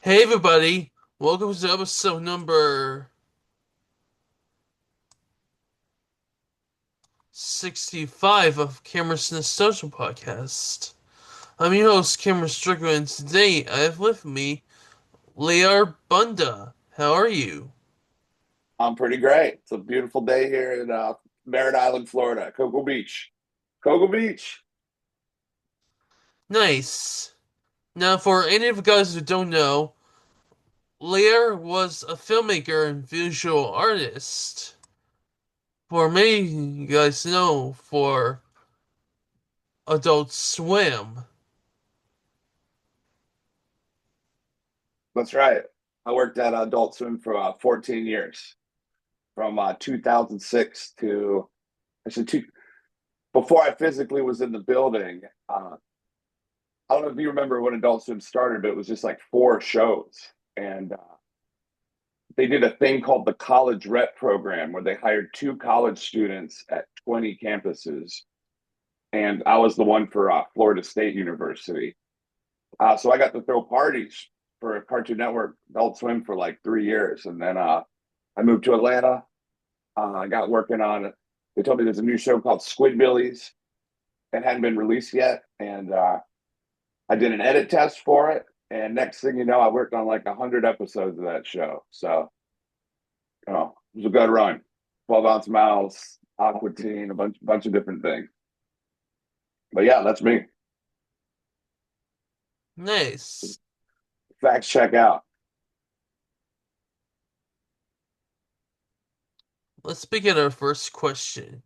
Hey everybody, welcome to episode number 65 of Cameron's Nostalgia Podcast. I'm your host, Cameron Strickland, and today I have with me Lear Bunda. How are you? I'm pretty great. It's a beautiful day here in Merritt Island, Florida, Cocoa Beach. Cocoa Beach. Nice. Now, for any of you guys who don't know, Lear was a filmmaker and visual artist. For many you guys know, for Adult Swim. That's right. I worked at Adult Swim for 14 years, from 2006 to actually before I physically was in the building. I don't know if you remember when Adult Swim started, but it was just like four shows, and they did a thing called the College Rep Program, where they hired two college students at 20 campuses, and I was the one for Florida State University. So I got to throw parties for Cartoon Network Adult Swim for like 3 years. And then I moved to Atlanta. I got working on it. They told me there's a new show called Squidbillies. It hadn't been released yet. And I did an edit test for it. And next thing you know, I worked on like 100 episodes of that show. So, it was a good run. 12-ounce mouse, Aqua Teen, a bunch of different things. But yeah, that's me. Nice. Facts check out. Let's begin our first question.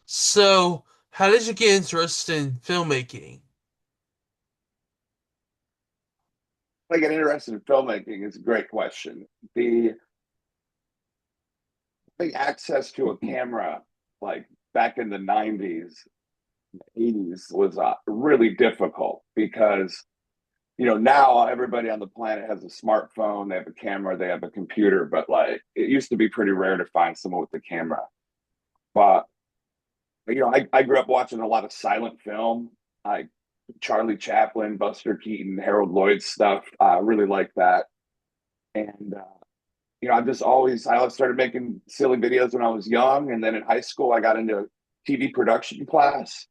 So, how did you get interested in filmmaking? I get interested in filmmaking is a great question. The access to a camera like back in the 90s, 80s was really difficult because now everybody on the planet has a smartphone, they have a camera, they have a computer, but like it used to be pretty rare to find someone with a camera. But I grew up watching a lot of silent film, like Charlie Chaplin, Buster Keaton, Harold Lloyd stuff. I really like that. And I always started making silly videos when I was young, and then in high school I got into TV production class.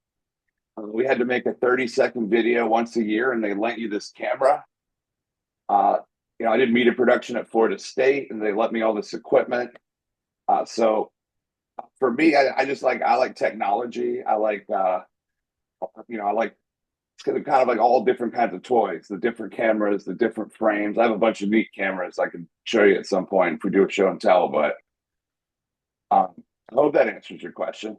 We had to make a 30-second video once a year, and they lent you this camera. Uh, I did media production at Florida State, and they lent me all this equipment. So for me, I like technology. I like it's kind of like all different kinds of toys, the different cameras, the different frames. I have a bunch of neat cameras I can show you at some point if we do a show and tell. But I hope that answers your question.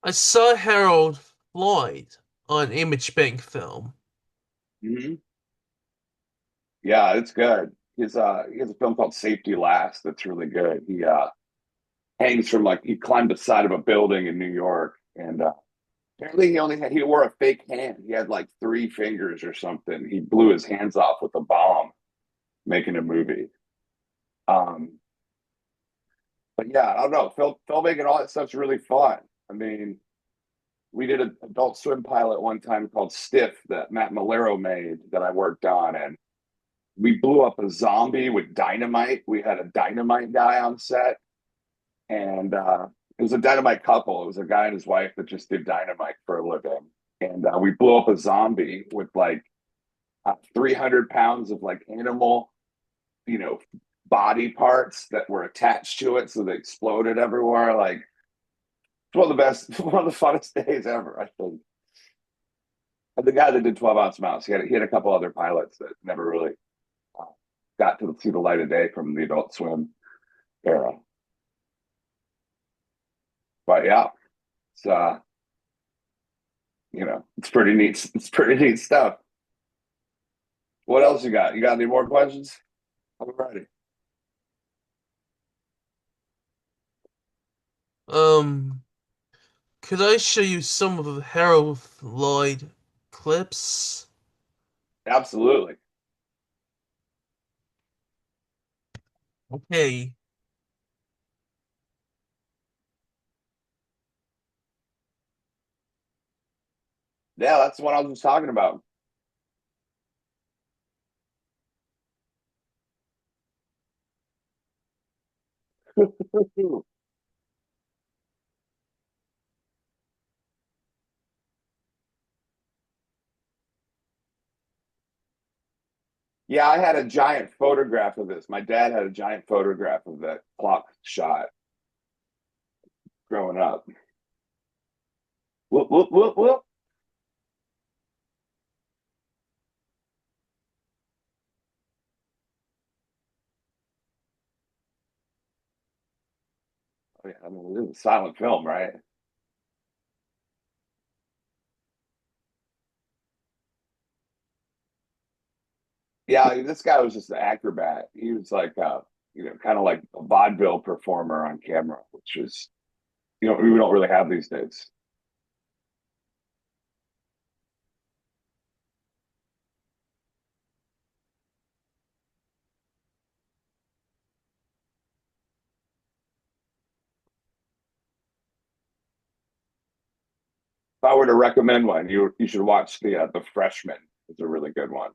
I saw Harold Lloyd on Image Bank film. Mm-hmm. Yeah, it's good. He has a film called Safety Last that's really good. He hangs from like he climbed the side of a building in New York, and apparently he wore a fake hand. He had like three fingers or something. He blew his hands off with a bomb making a movie. Um, but yeah, I don't know. Filmmaking, all that stuff's really fun. I mean, we did an Adult Swim pilot one time called Stiff that Matt Malero made that I worked on, and we blew up a zombie with dynamite. We had a dynamite guy on set, and it was a dynamite couple. It was a guy and his wife that just did dynamite for a living, and we blew up a zombie with like 300 pounds of like animal, you know, body parts that were attached to it, so they exploded everywhere. Like it's one of the best, one of the funnest days ever, I think. And the guy that did 12-ounce mouse, he had a couple other pilots that never really uh, got to see the light of day from the Adult Swim era. But yeah, it's it's pretty neat. It's pretty neat stuff. What else you got? You got any more questions? I'm ready. Um, could I show you some of Harold Lloyd clips? Absolutely. Okay. Yeah, that's what I was just talking about. Yeah, I had a giant photograph of this. My dad had a giant photograph of that clock shot growing up. Whoop, whoop, whoop, whoop. Oh, yeah, I mean, this is a silent film, right? Yeah, this guy was just an acrobat. He was like, kind of like a vaudeville performer on camera, which is, we don't really have these days. If I were to recommend one, you should watch the Freshman. It's a really good one.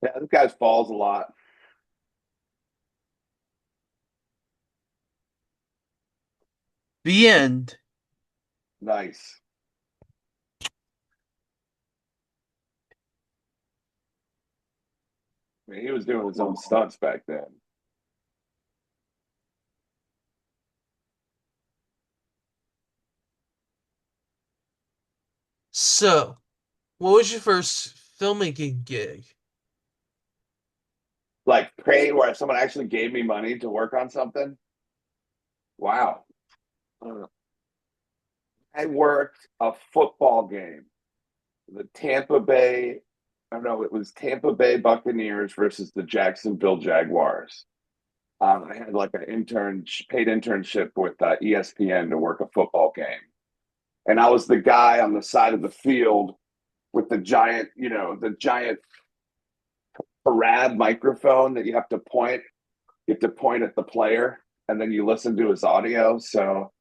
Yeah, this guy falls a lot. The end. Nice. I mean, he was doing his own stunts back then. So, what was your first filmmaking gig? Like pay where someone actually gave me money to work on something. Wow. I worked a football game. The Tampa Bay, I don't know, it was Tampa Bay Buccaneers versus the Jacksonville Jaguars. I had like an paid internship with ESPN to work a football game. And I was the guy on the side of the field with the giant parad microphone that you have to point at the player and then you listen to his audio. So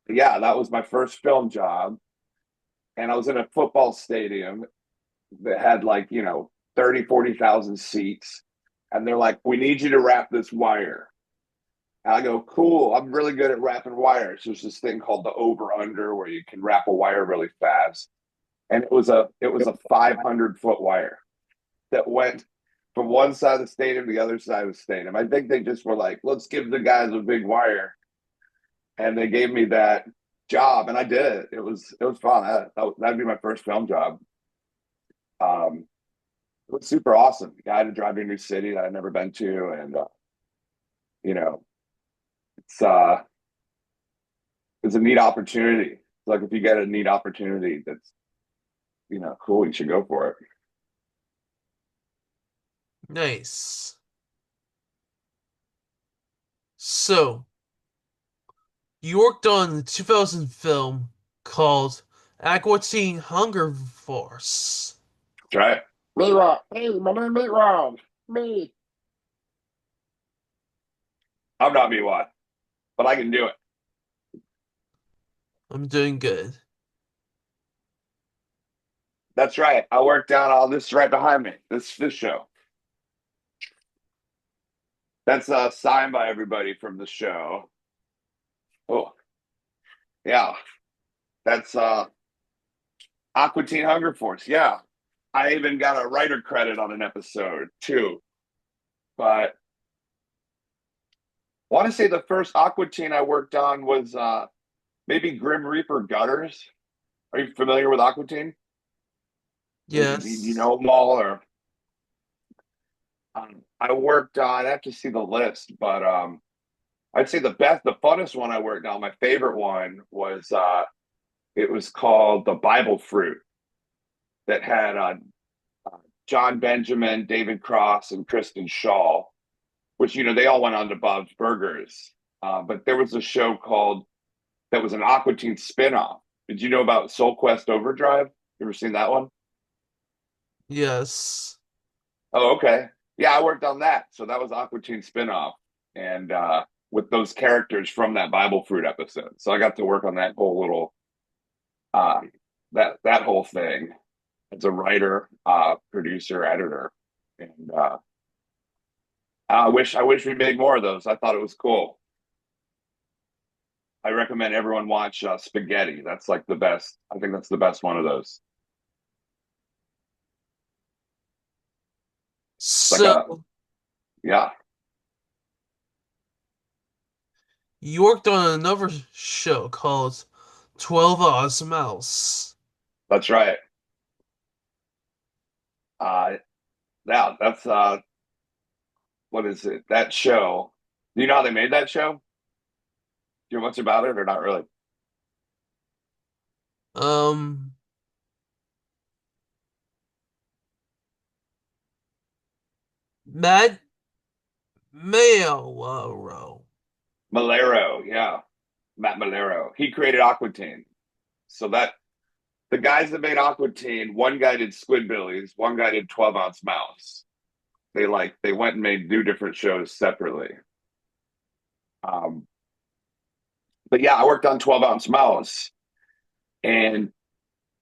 yeah, that was my first film job. And I was in a football stadium that had 30, 40,000 seats. And they're like, we need you to wrap this wire. And I go, cool. I'm really good at wrapping wires. There's this thing called the over under where you can wrap a wire really fast. And it was a 500-foot wire that went from one side of the stadium to the other side of the stadium. I think they just were like, let's give the guys a big wire. And they gave me that job and I did it. It was fun. That'd be my first film job. Um, it was super awesome. I had to drive to a new city that I'd never been to, and you know, it's uh, it's a neat opportunity. Like if you get a neat opportunity, that's cool. You should go for it. Nice. So, you worked on the 2000 film called Aqua Teen Hunger Force. That's right. Meatwad. Hey, my name Meatwad. Me. I'm not Meatwad, but I can do it. I'm doing good. That's right. I worked down all this right behind me. This show. That's signed by everybody from the show. Oh, yeah. That's Aqua Teen Hunger Force. Yeah. I even got a writer credit on an episode too. But I want to say the first Aqua Teen I worked on was maybe Grim Reaper Gutters. Are you familiar with Aqua Teen? Do you Yes. know them all? Or I worked on. I have to see the list, but I'd say the funnest one I worked on, my favorite one was it was called the Bible Fruit that had John Benjamin, David Cross, and Kristen Shaw, which they all went on to Bob's Burgers. But there was a show called that was an Aqua Teen spinoff. Did you know about Soul Quest Overdrive? You ever seen that one? Yes. Oh, okay. Yeah, I worked on that. So that was Aqua Teen spinoff. and with those characters from that Bible fruit episode. So I got to work on that whole little uh, that whole thing as a writer, producer, editor, and I wish we made more of those. I thought it was cool. I recommend everyone watch Spaghetti. That's like the best. I think that's the best one of those. It's like a So yeah, you worked on another show called 12 Oz Mouse. that's right. Uh, yeah, that's what is it? That show. Do you know how they made that show? Do you know much about it or not really? Um, Matt Mayo. Malero, yeah, Matt Malero. He created Aquatine. So that the guys that made Aquatine, one guy did Squidbillies, one guy did 12-ounce Mouse. They went and made two different shows separately. Um, but yeah, I worked on 12-ounce Mouse, and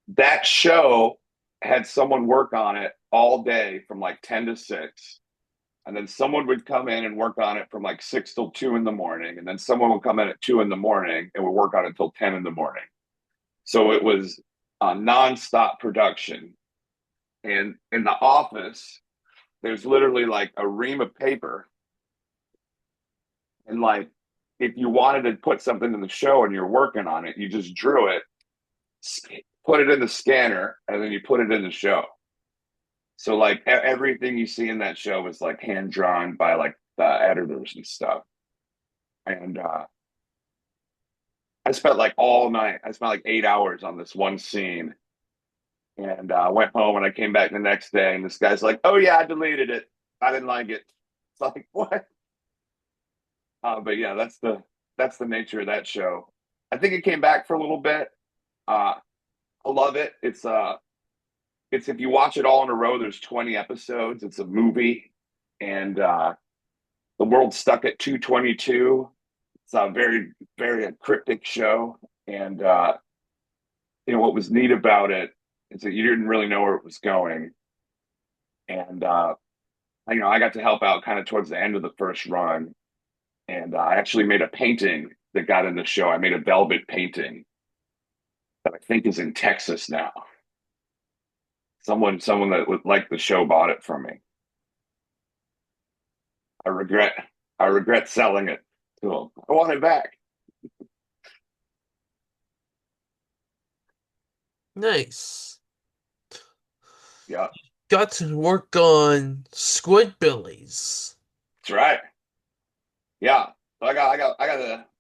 that show had someone work on it all day from like 10 to 6. And then someone would come in and work on it from like 6 till 2 in the morning. And then someone would come in at 2 in the morning and would work on it till 10 in the morning. So it was a nonstop production. And in the office, there's literally like a ream of paper. And like, if you wanted to put something in the show and you're working on it, you just drew it, put it in the scanner, and then you put it in the show. So like everything you see in that show was like hand drawn by like the editors and stuff. And I spent like all night. I spent like 8 hours on this one scene, and went home. And I came back the next day, and this guy's like, "Oh yeah, I deleted it. I didn't like it." It's like what? But yeah, that's the nature of that show. I think it came back for a little bit. Uh, I love it. It's if you watch it all in a row, there's 20 episodes. It's a movie, and the world's stuck at 222. It's a very cryptic show, and what was neat about it is that you didn't really know where it was going, and I got to help out kind of towards the end of the first run, and I actually made a painting that got in the show. I made a velvet painting that I think is in Texas now. Someone that would like the show bought it from me. I regret I regret selling it to them. I want it back. Nice. Yeah, Got to work on Squidbillies. that's right. Yeah. So I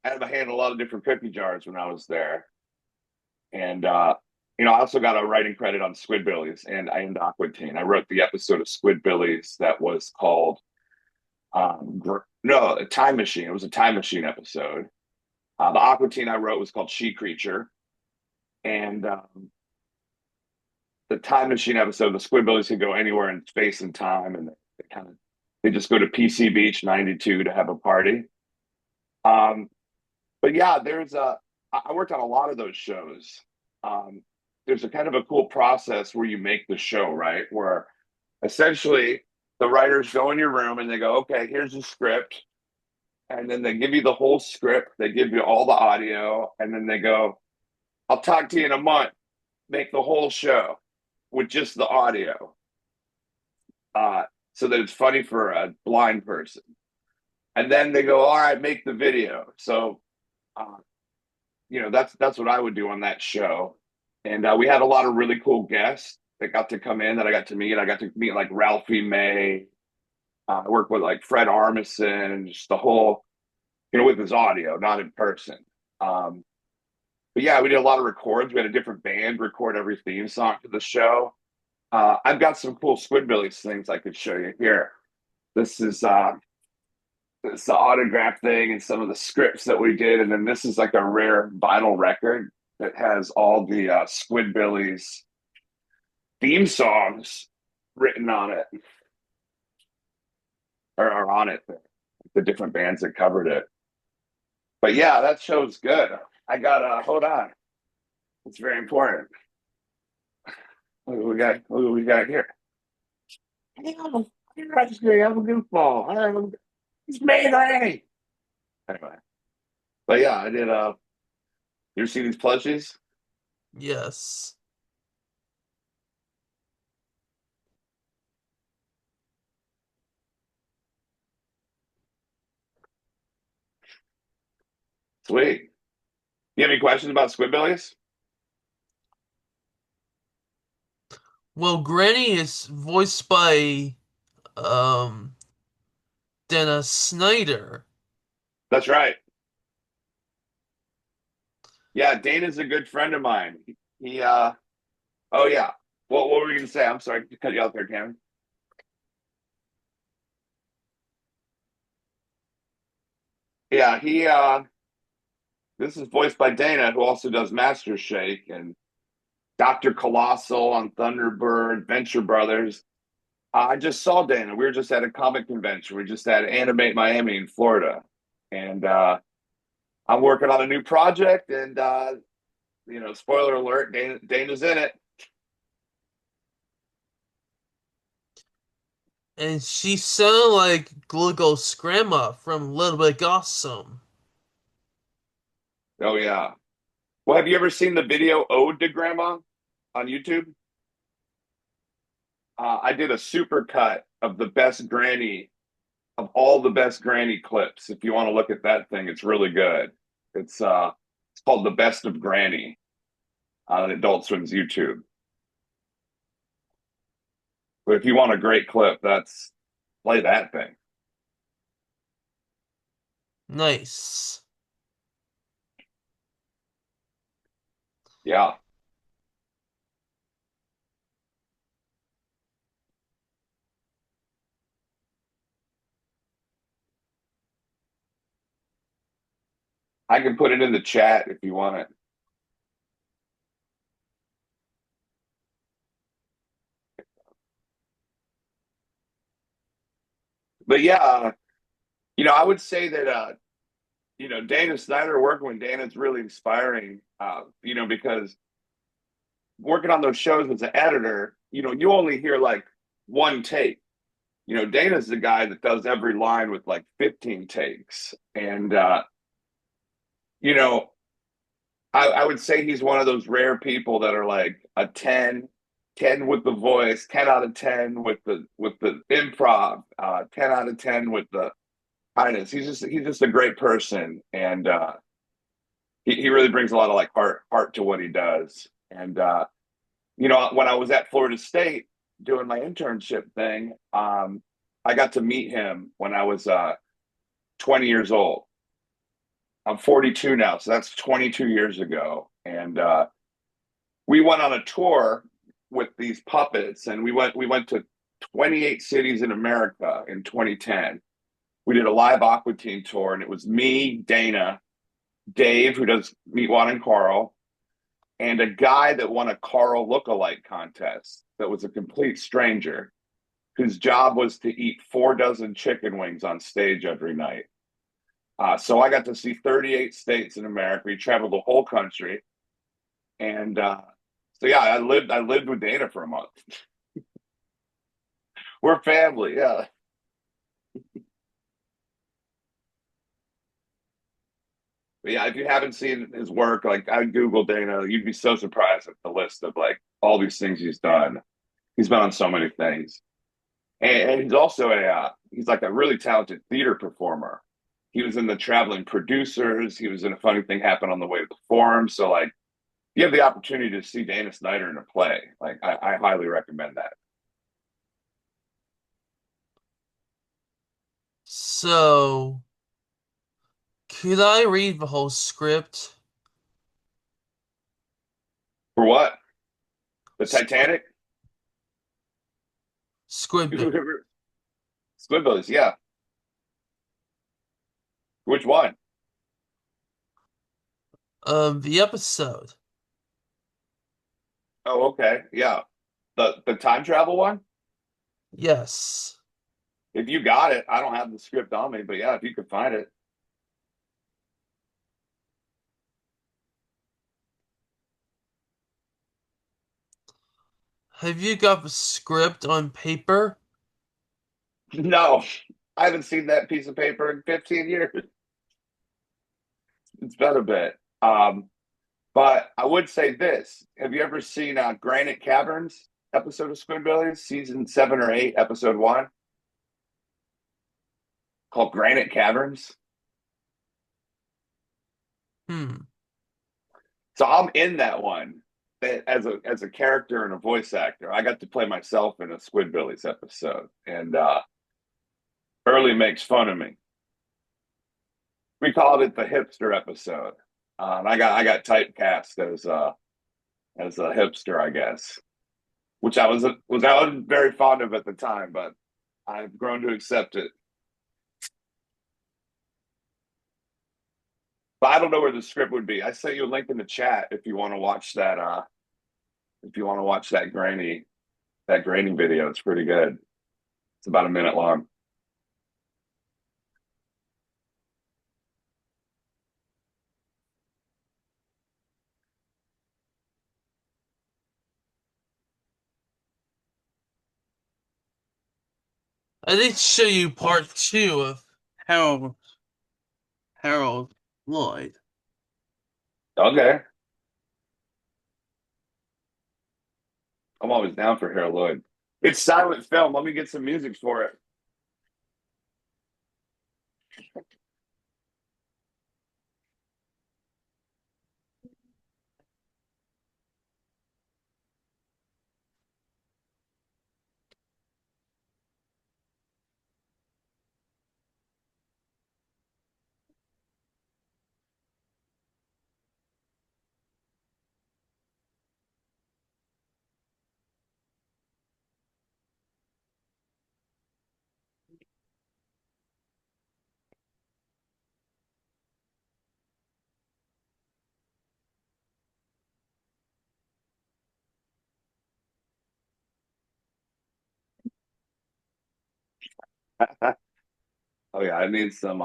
had my hand in a lot of different cookie jars when I was there. And I also got a writing credit on Squidbillies and Aquatine. I wrote the episode of Squidbillies that was called no, a time machine. It was a time machine episode. The Aquatine I wrote was called She Creature. And the time machine episode, the Squidbillies can go anywhere in space and time, and they just go to PC Beach 92 to have a party. Um, but yeah, I worked on a lot of those shows. Um, there's a kind of a cool process where you make the show, right? Where essentially the writers go in your room and they go, okay, here's the script. And then they give you the whole script, they give you all the audio, and then they go, I'll talk to you in a month, make the whole show with just the audio. Uh, so that it's funny for a blind person. And then they go, all right, make the video. So uh, that's what I would do on that show. And we had a lot of really cool guests that got to come in that I got to meet. I got to meet like Ralphie May. I worked with like Fred Armisen and just the whole, with his audio, not in person. Um, but yeah, we did a lot of records. We had a different band record every theme song to the show. I've got some cool Squidbillies things I could show you here. This is it's the autograph thing and some of the scripts that we did. And then this is like a rare vinyl record that has all the Squidbillies theme songs written on it or on it. the different bands that covered it. But yeah, that show's good. I got hold on. It's very important. Look what we got here. Hey, I'm just gonna have a goofball. It's Mayday. Anyway. But yeah, I did you see these plushies? Yes. Sweet. You have any questions about Squidbillies? Well, Granny is voiced by um Dana Snyder. That's right. Yeah, Dana's a good friend of mine. He oh yeah. What were you gonna say? I'm sorry to cut you out there, Cameron. Yeah, he this is voiced by Dana, who also does Master Shake and Dr. Colossal on Thunderbird, Venture Brothers. I just saw Dana. We were just at a comic convention. We just had Animate Miami in Florida. And I'm working on a new project and spoiler alert, Dana's in it. And she sounded like Glugo's grandma from Little Bit Awesome. Oh yeah. Well, have you ever seen the video Ode to Grandma on YouTube? I did a super cut of the best granny of all the best granny clips. If you want to look at that thing, it's really good. It's called The Best of Granny on Adult Swim's YouTube. But if you want a great clip, that's play that thing. Nice. Yeah. I can put it in the chat if you want it. But yeah, I would say that Dana Snyder working with Dana's really inspiring. Because working on those shows as an editor, you only hear like one take. Dana's the guy that does every line with like 15 takes. And you know, I would say he's one of those rare people that are like a 10 with the voice, 10 out of 10 with the improv, 10 out of 10 with the kindness. He's just a great person, and he really brings a lot of like heart to what he does. And when I was at Florida State doing my internship thing, I got to meet him when I was 20 years old. I'm 42 now, so that's 22 years ago. And we went on a tour with these puppets, and we went to 28 cities in America in 2010. We did a live Aqua Teen tour, and it was me, Dana, Dave, who does Meet Juan and Carl, and a guy that won a Carl lookalike contest that was a complete stranger whose job was to eat 4 dozen chicken wings on stage every night. So I got to see 38 states in America. We traveled the whole country, and so yeah, I lived with Dana for a month. We're family, yeah. But yeah, if you haven't seen his work, like I Google Dana, you'd be so surprised at the list of like all these things he's done. He's been on so many things. And he's also he's like a really talented theater performer. He was in the Traveling Producers. He was in A Funny Thing Happened on the Way to the Forum. So like, if you have the opportunity to see Dana Snyder in a play, like I highly recommend that. So, could I read the whole script? For what? The Titanic? Squid Squidbillies, yeah. Which one? of the episode. Oh, okay, yeah. The time travel one? Yes. If you got it, I don't have the script on me, but yeah, if you could find it. Have you got the script on paper? No, I haven't seen that piece of paper in 15 years. It's been a bit. But I would say this. Have you ever seen Granite Caverns episode of Squidbillies, season 7 or 8, episode 1, called Granite Caverns? Hmm. So I'm in that one as a character and a voice actor. I got to play myself in a Squidbillies episode, and Burley makes fun of me. We called it the hipster episode. I got typecast as a hipster, I guess, which I was very fond of at the time, but I've grown to accept it. But I don't know where the script would be. I sent you a link in the chat if you want to watch that. If you want to watch that granny video, it's pretty good. It's about a minute long. I need to show you part two of Harold Harold Lloyd. Okay, I'm always down for Harold Lloyd. It's silent film. Let me get some music for it. Oh yeah, I need some.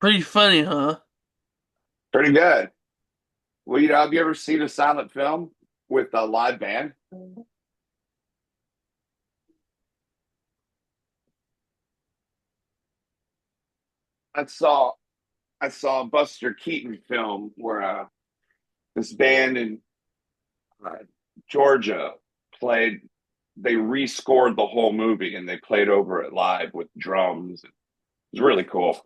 Pretty funny, huh? Pretty good. Well, have you ever seen a silent film with a live band? I saw I saw a Buster Keaton film where this band in uh, Georgia played. They rescored the whole movie and they played over it live with drums. It was really cool.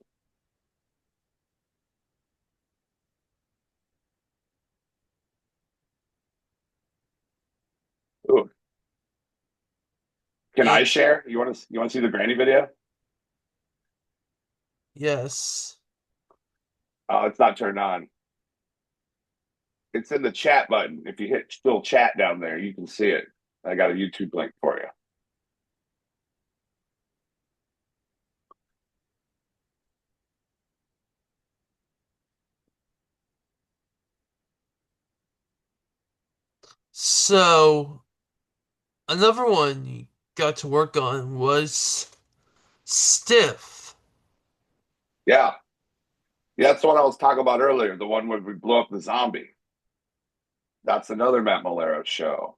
Ooh. Can I Yeah. share? You want to see the Granny video? Yes. Oh, it's not turned on. It's in the chat button. If you hit still chat down there, you can see it. I got a YouTube link for you. So another one you got to work on was Stiff. Yeah, yeah, that's the one I was talking about earlier. The one where we blow up the zombie. That's another Matt Malero show.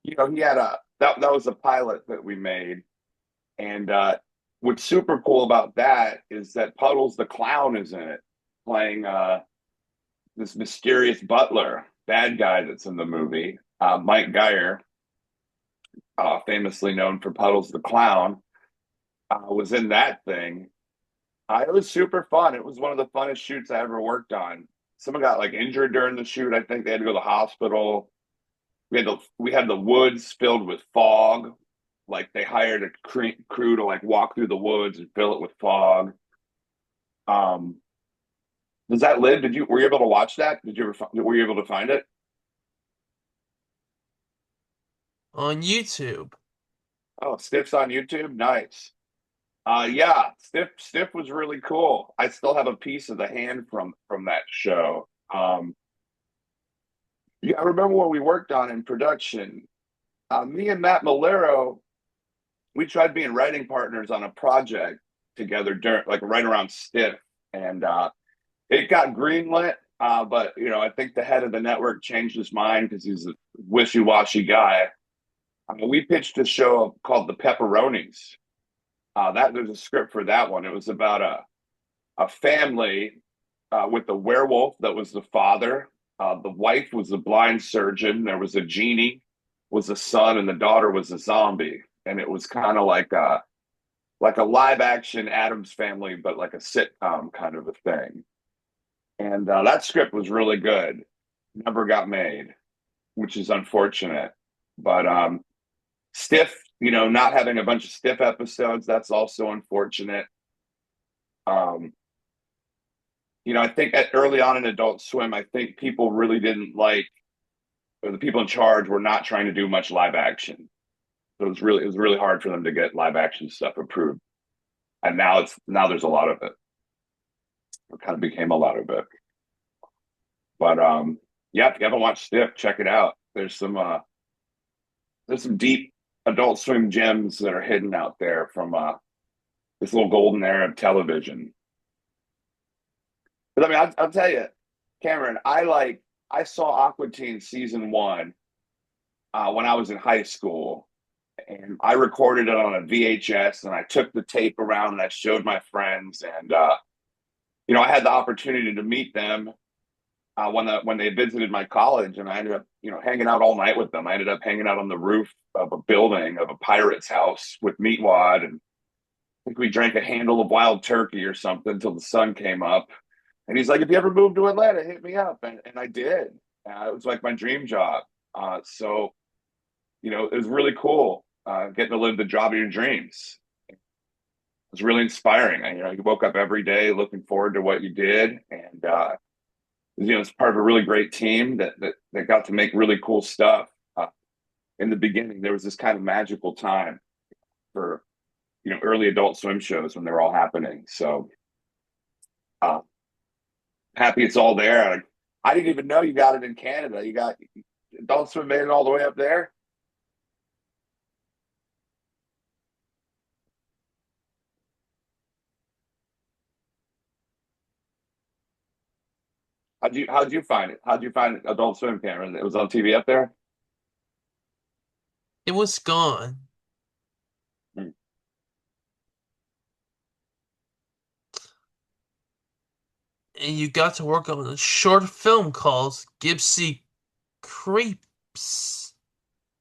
He had that was a pilot that we made, and what's super cool about that is that Puddles the clown is in it, playing this mysterious butler, bad guy that's in the movie. Mike Geyer, famously known for Puddles the Clown, was in that thing. It was super fun. It was one of the funnest shoots I ever worked on. Someone got like injured during the shoot. I think they had to go to the hospital. We had the woods filled with fog. Like they hired a crew to like walk through the woods and fill it with fog. Um, does that live? Were you able to watch that? Were you able to find it? on YouTube. Oh, Stiff's on YouTube. Nice. Yeah, Stiff was really cool. I still have a piece of the hand from that show. Yeah, I remember when we worked on in production. Me and Matt Malero, we tried being writing partners on a project together during like right around Stiff, and it got greenlit. But I think the head of the network changed his mind because he's a wishy-washy guy. I mean, we pitched a show called The Pepperonis. That there's a script for that one. It was about a family with a werewolf that was the father. The wife was a blind surgeon. There was a genie, was a son, and the daughter was a zombie. And it was kind of like a live action Adams Family, but like a sitcom kind of a thing. And that script was really good. Never got made, which is unfortunate. But Stiff, not having a bunch of Stiff episodes, that's also unfortunate. Um, I think early on in Adult Swim, I think people really didn't like, or the people in charge were not trying to do much live action. So it was really hard for them to get live action stuff approved. And now there's a lot of it. It kind of became a lot of it. But yeah, if you haven't watched Stiff, check it out. There's some deep Adult Swim gems that are hidden out there from this little golden era of television. But I mean, I'll tell you, Cameron, I saw Aqua Teen season one when I was in high school, and I recorded it on a VHS, and I took the tape around and I showed my friends, and I had the opportunity to meet them when they visited my college, and I ended up hanging out all night with them. I ended up hanging out on the roof of a building of a pirate's house with Meatwad, and I think we drank a handle of wild turkey or something until the sun came up. And he's like, "If you ever move to Atlanta, hit me up," and I did. It was like my dream job. So it was really cool getting to live the job of your dreams. It was really inspiring. You woke up every day looking forward to what you did, and it's part of a really great team that got to make really cool stuff. In the beginning, there was this kind of magical time for early Adult Swim shows when they were all happening. So uh, happy it's all there. I didn't even know you got it in Canada. You got Adult Swim made it all the way up there. How'd you find it? How'd you find Adult Swim, Cameron? It was on TV up there. It was gone, Hmm. and you got to work on a short film called Gypsy Creeps.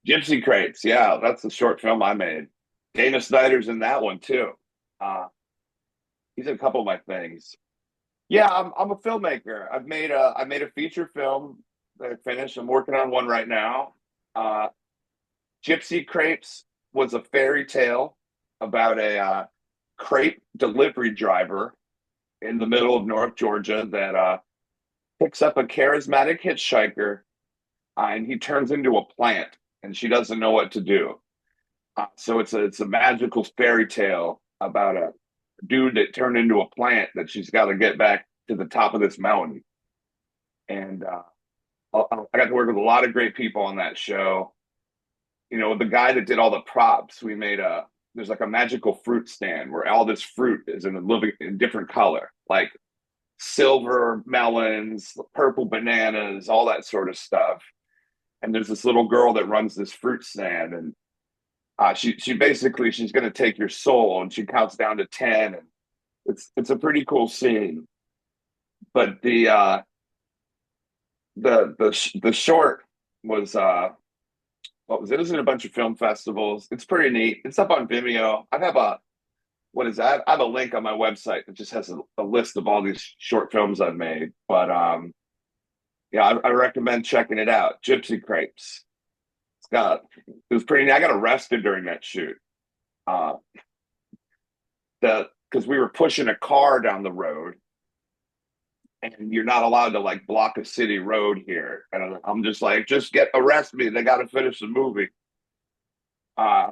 Gypsy Crates, yeah, that's the short film I made. Dana Snyder's in that one too. Uh, he's in a couple of my things. Yeah, I'm a filmmaker. I made a feature film that I finished. I'm working on one right now. Uh, Gypsy Crepes was a fairy tale about a crepe delivery driver in the middle of North Georgia that picks up a charismatic hitchhiker and he turns into a plant and she doesn't know what to do. So it's a magical fairy tale about a dude that turned into a plant that she's got to get back to the top of this mountain. And I got to work with a lot of great people on that show. The guy that did all the props, we made there's like a magical fruit stand where all this fruit is in a living in different color, like silver melons, purple bananas, all that sort of stuff. And there's this little girl that runs this fruit stand, and she basically she's going to take your soul, and she counts down to 10, and it's a pretty cool scene. But the short was what was it? It was in a bunch of film festivals. It's pretty neat. It's up on Vimeo. I have a what is that? I have a link on my website that just has a list of all these short films I've made. But yeah, I recommend checking it out. Gypsy Crepes. It was pretty neat. I got arrested during that shoot. Uh, the because we were pushing a car down the road, and you're not allowed to like block a city road here. And I'm just like, just get arrest me. They got to finish the movie. Uh,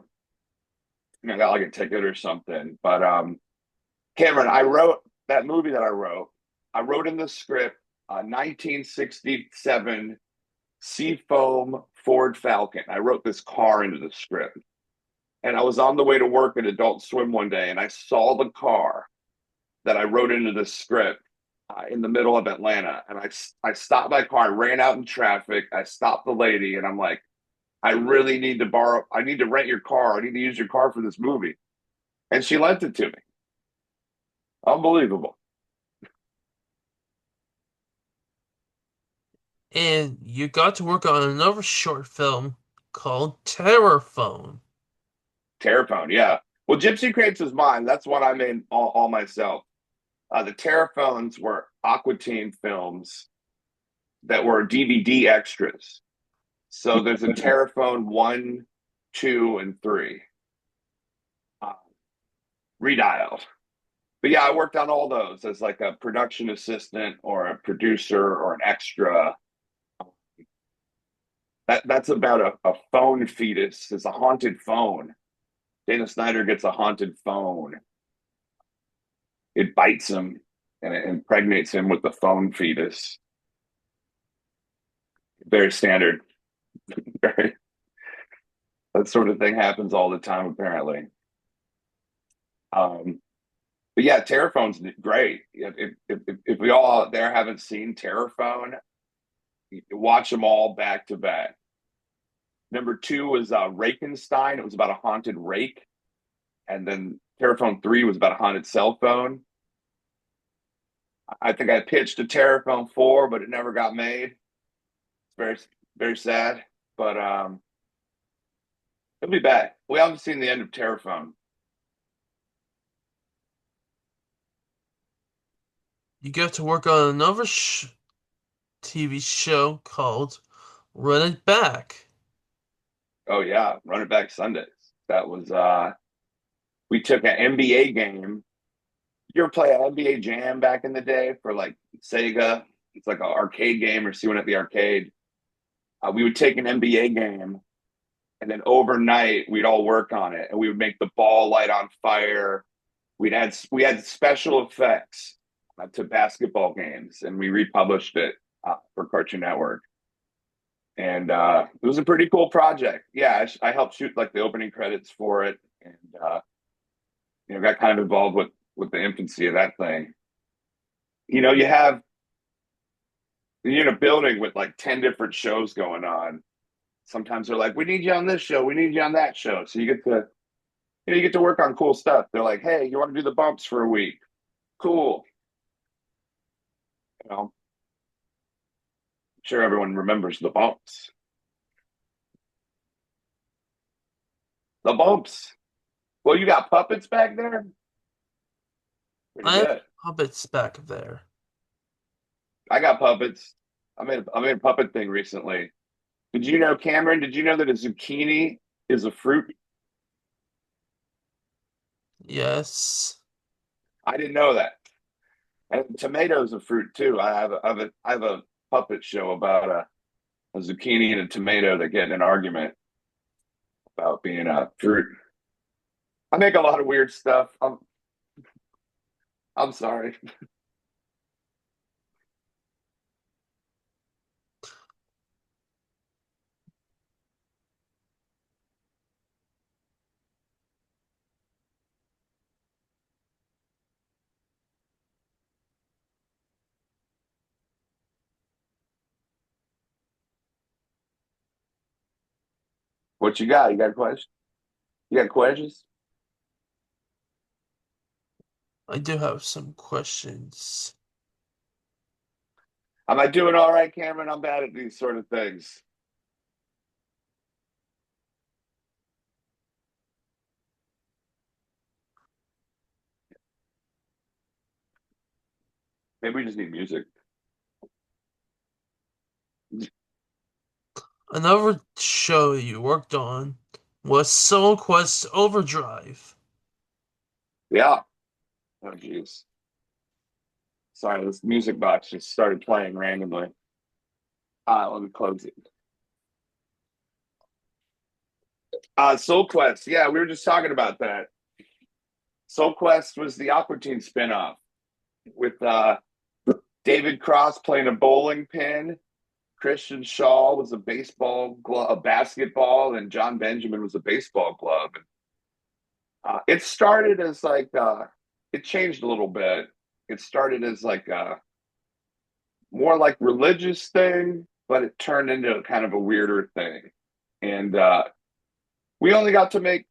I got like a ticket or something. But Cameron, I wrote that movie that I wrote. I wrote in the script 1967 Seafoam Ford Falcon. I wrote this car into the script. And I was on the way to work at Adult Swim one day, and I saw the car that I wrote into the script in the middle of Atlanta. And I stopped my car, I ran out in traffic. I stopped the lady, and I'm like, I really need to I need to rent your car. I need to use your car for this movie. And she lent it to me. Unbelievable. And you got to work on another short film called Terror Phone. Terraphone, yeah. Well, Gypsy Crepes is mine. That's what I made all myself. The Terraphones were Aqua Teen films that were DVD extras. So there's a Terraphone 1, 2, and 3. Uh, Redialed. But yeah, I worked on all those as like a production assistant or a producer or an extra. That's about a phone fetus. It's a haunted phone. Dana Snyder gets a haunted phone. It bites him and it impregnates him with the phone fetus. Very standard. That sort of thing happens all the time, apparently. Um, but yeah, Terraphone's great. If we all out there haven't seen Terraphone, watch them all back to back. Number two was Rakenstein. It was about a haunted rake. And then Terraphone 3 was about a haunted cell phone. I think I pitched a Terraphone 4, but it never got made. It's very sad. But it'll be back. We haven't seen the end of Terraphone. You got to work on another TV show called Run It Back. Oh yeah, Run It Back Sundays. That was we took an NBA game. You ever play an NBA Jam back in the day for like Sega? It's like an arcade game or see one at the arcade. We would take an NBA game and then overnight we'd all work on it and we would make the ball light on fire. We had special effects to basketball games and we republished it for Cartoon Network. And it was a pretty cool project. Yeah, I helped shoot like the opening credits for it, and got kind of involved with the infancy of that thing. You have you're in a building with like 10 different shows going on. Sometimes they're like, "We need you on this show. We need you on that show." So you get to work on cool stuff. They're like, "Hey, you want to do the bumps for a week? Cool." I'm sure everyone remembers the bumps. The bumps. Well, you got puppets back there. Pretty I have good. puppets back there. I got puppets. I made a puppet thing recently. Did you know, Cameron? Did you know that a zucchini is a fruit? Yes. I didn't know that. And tomatoes a fruit too. I have a puppet show about a zucchini and a tomato that get in an argument about being a fruit. I make a lot of weird stuff. I'm sorry. What you got? You got a question? You got questions? I do have some questions. Am I doing all right, Cameron? I'm bad at these sort of things. Maybe we just need music. Another show you worked on was Soul Quest Overdrive. Yeah. Oh, jeez. Sorry, this music box just started playing randomly. Let me close it. Soul Quest. Yeah, we were just talking about that. Soul Quest was the Aqua Teen spinoff with David Cross playing a bowling pin. Christian Shaw was a baseball glove, a basketball, and John Benjamin was a baseball glove. It started as it changed a little bit. It started as like a more like religious thing, but it turned into kind of a weirder thing. And we only got to make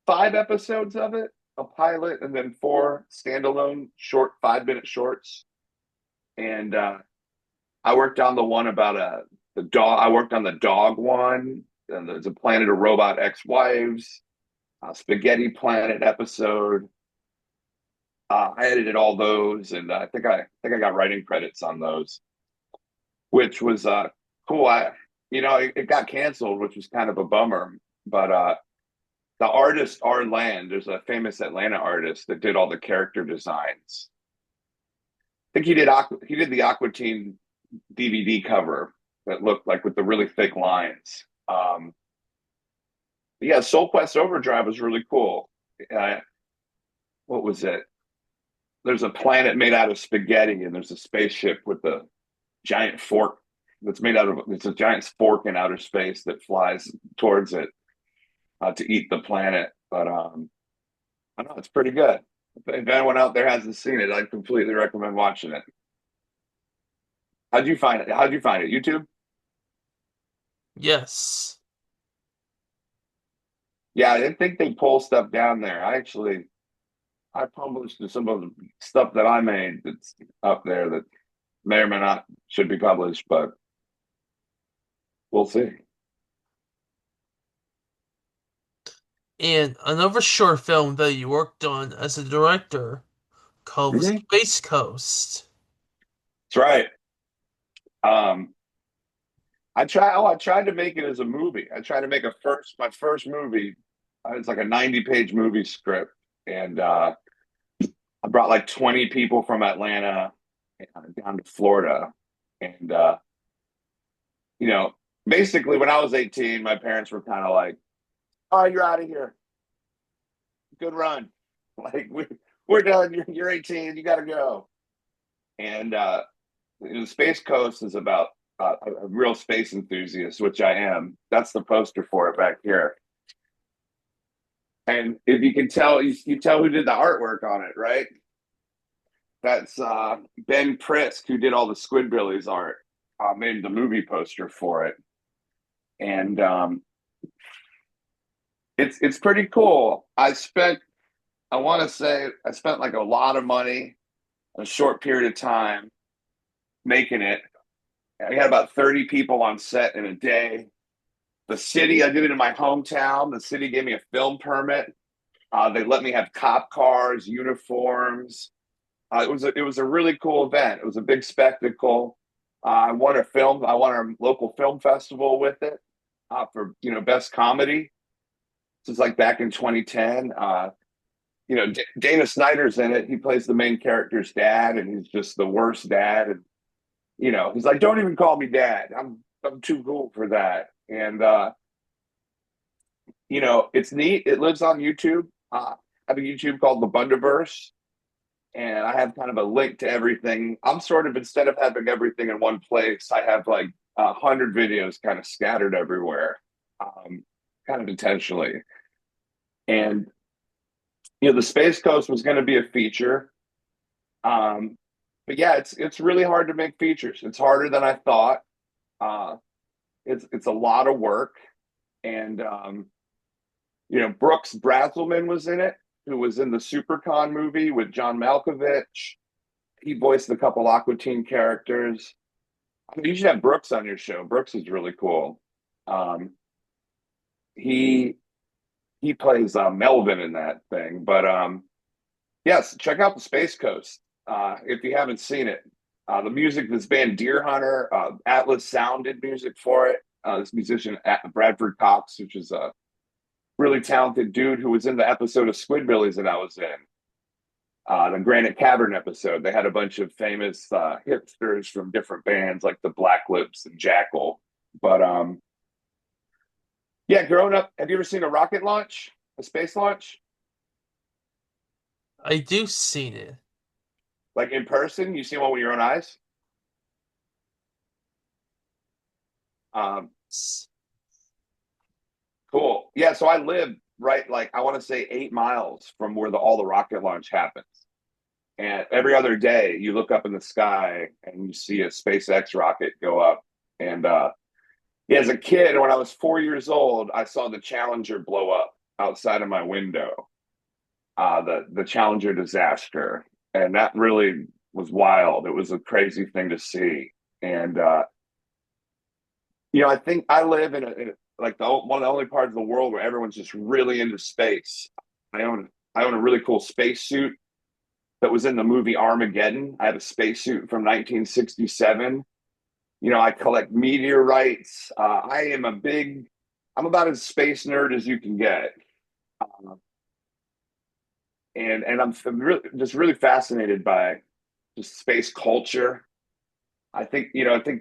5 episodes of it, a pilot, and then 4 standalone short 5-minute shorts. And I worked on the one about the dog. I worked on the dog one. And there's a Planet of Robot Ex-Wives, Spaghetti Planet episode. I edited all those, and I think I got writing credits on those, which was cool. It got canceled, which was kind of a bummer. But the artist R. Land, there's a famous Atlanta artist that did all the character designs. I think he did the Aqua Teen DVD cover that looked like with the really thick lines. Yeah, Soul Quest Overdrive was really cool. Uh, what was it? There's a planet made out of spaghetti, and there's a spaceship with a giant fork that's made out of it's a giant fork in outer space that flies towards it to eat the planet. But I don't know, it's pretty good. If anyone out there hasn't seen it, I completely recommend watching it. How'd you find it? How'd you find it? YouTube? Yes. Yeah, I didn't think they pull stuff down there. I published some of the stuff that I made that's up there that may or may not should be published, but we'll see. And another short film that you worked on as a director called Mm-hmm. Space Coast. That's right. Um, I tried to make it as a movie. I tried to make my first movie. It's like a 90-page movie script, and I brought like 20 people from Atlanta down to Florida, and you know, basically when I was 18, my parents were kind of like, "Oh, you're out of here. Good run. Like we're done. You're 18. You got to go." And the Space Coast is about a real space enthusiast, which I am. That's the poster for it back here. And if you can tell, you tell who did the artwork on it, right? That's Ben Prisk, who did all the Squidbillies art, made the movie poster for it, and it's pretty cool. I want to say, I spent like a lot of money in a short period of time making it. I had about 30 people on set in a day. The city, I did it in my hometown. The city gave me a film permit. They let me have cop cars, uniforms. It was a really cool event. It was a big spectacle. I won a local film festival with it for best comedy. This is like back in 2010. Dana Snyder's in it. He plays the main character's dad, and he's just the worst dad. And he's like, "Don't even call me dad. I'm too cool for that." And it's neat. It lives on YouTube. I have a YouTube called the Bundaverse, and I have kind of a link to everything. I'm sort of instead of having everything in one place, I have like 100 videos kind of scattered everywhere, kind of intentionally. And the Space Coast was going to be a feature, but yeah, it's really hard to make features. It's harder than I thought. Uh, it's a lot of work, and Brooks Brazelman was in it, who was in the Supercon movie with John Malkovich. He voiced a couple Aqua Teen characters. I mean, you should have Brooks on your show. Brooks is really cool. Um, he he plays Melvin in that thing. But yes, check out the Space Coast. if you haven't seen it. The music, this band Deer Hunter, Atlas Sound did music for it. This musician, Bradford Cox, which is a really talented dude who was in the episode of Squidbillies that I was in, the Granite Cavern episode. They had a bunch of famous hipsters from different bands like the Black Lips and Jackal. But yeah, growing up, have you ever seen a rocket launch, a space launch, I do seen it. like in person? You seen one with your own eyes? Um, S- cool. Yeah, so I live right, like I want to say 8 miles from where all the rocket launch happens. And every other day, you look up in the sky and you see a SpaceX rocket go up. And yeah, as a kid, when I was 4 years old, I saw the Challenger blow up outside of my window. The Challenger disaster, and that really was wild. It was a crazy thing to see. And I think I live in like one of the only parts of the world where everyone's just really into space. I own a really cool spacesuit that was in the movie Armageddon. I have a spacesuit from 1967. I collect meteorites. I'm about as space nerd as you can get. Uh, and I'm really fascinated by just space culture. I think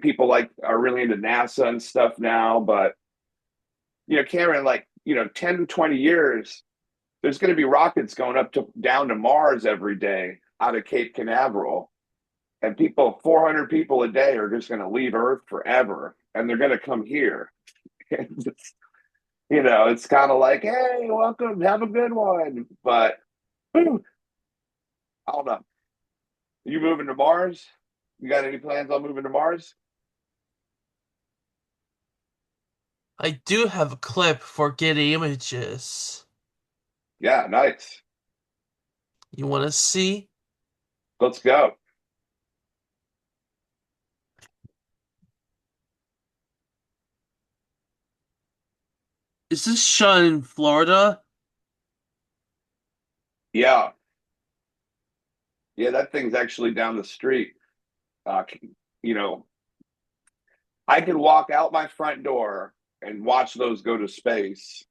people are really into NASA and stuff now, but Cameron, 10 to 20 years, there's going to be rockets going up to down to Mars every day out of Cape Canaveral, and 400 people a day are just going to leave Earth forever, and they're going to come here. It's kind of like, hey, welcome, have a good one, but whew, I don't know. You moving to Mars? You got any plans on moving to Mars? I do have a clip for Getty Images. Yeah, nice. You want to see? Let's go. Is this shot in Florida? Yeah, yeah, that thing's actually down the street. Uh, you know, I could walk out my front door and watch those go to space.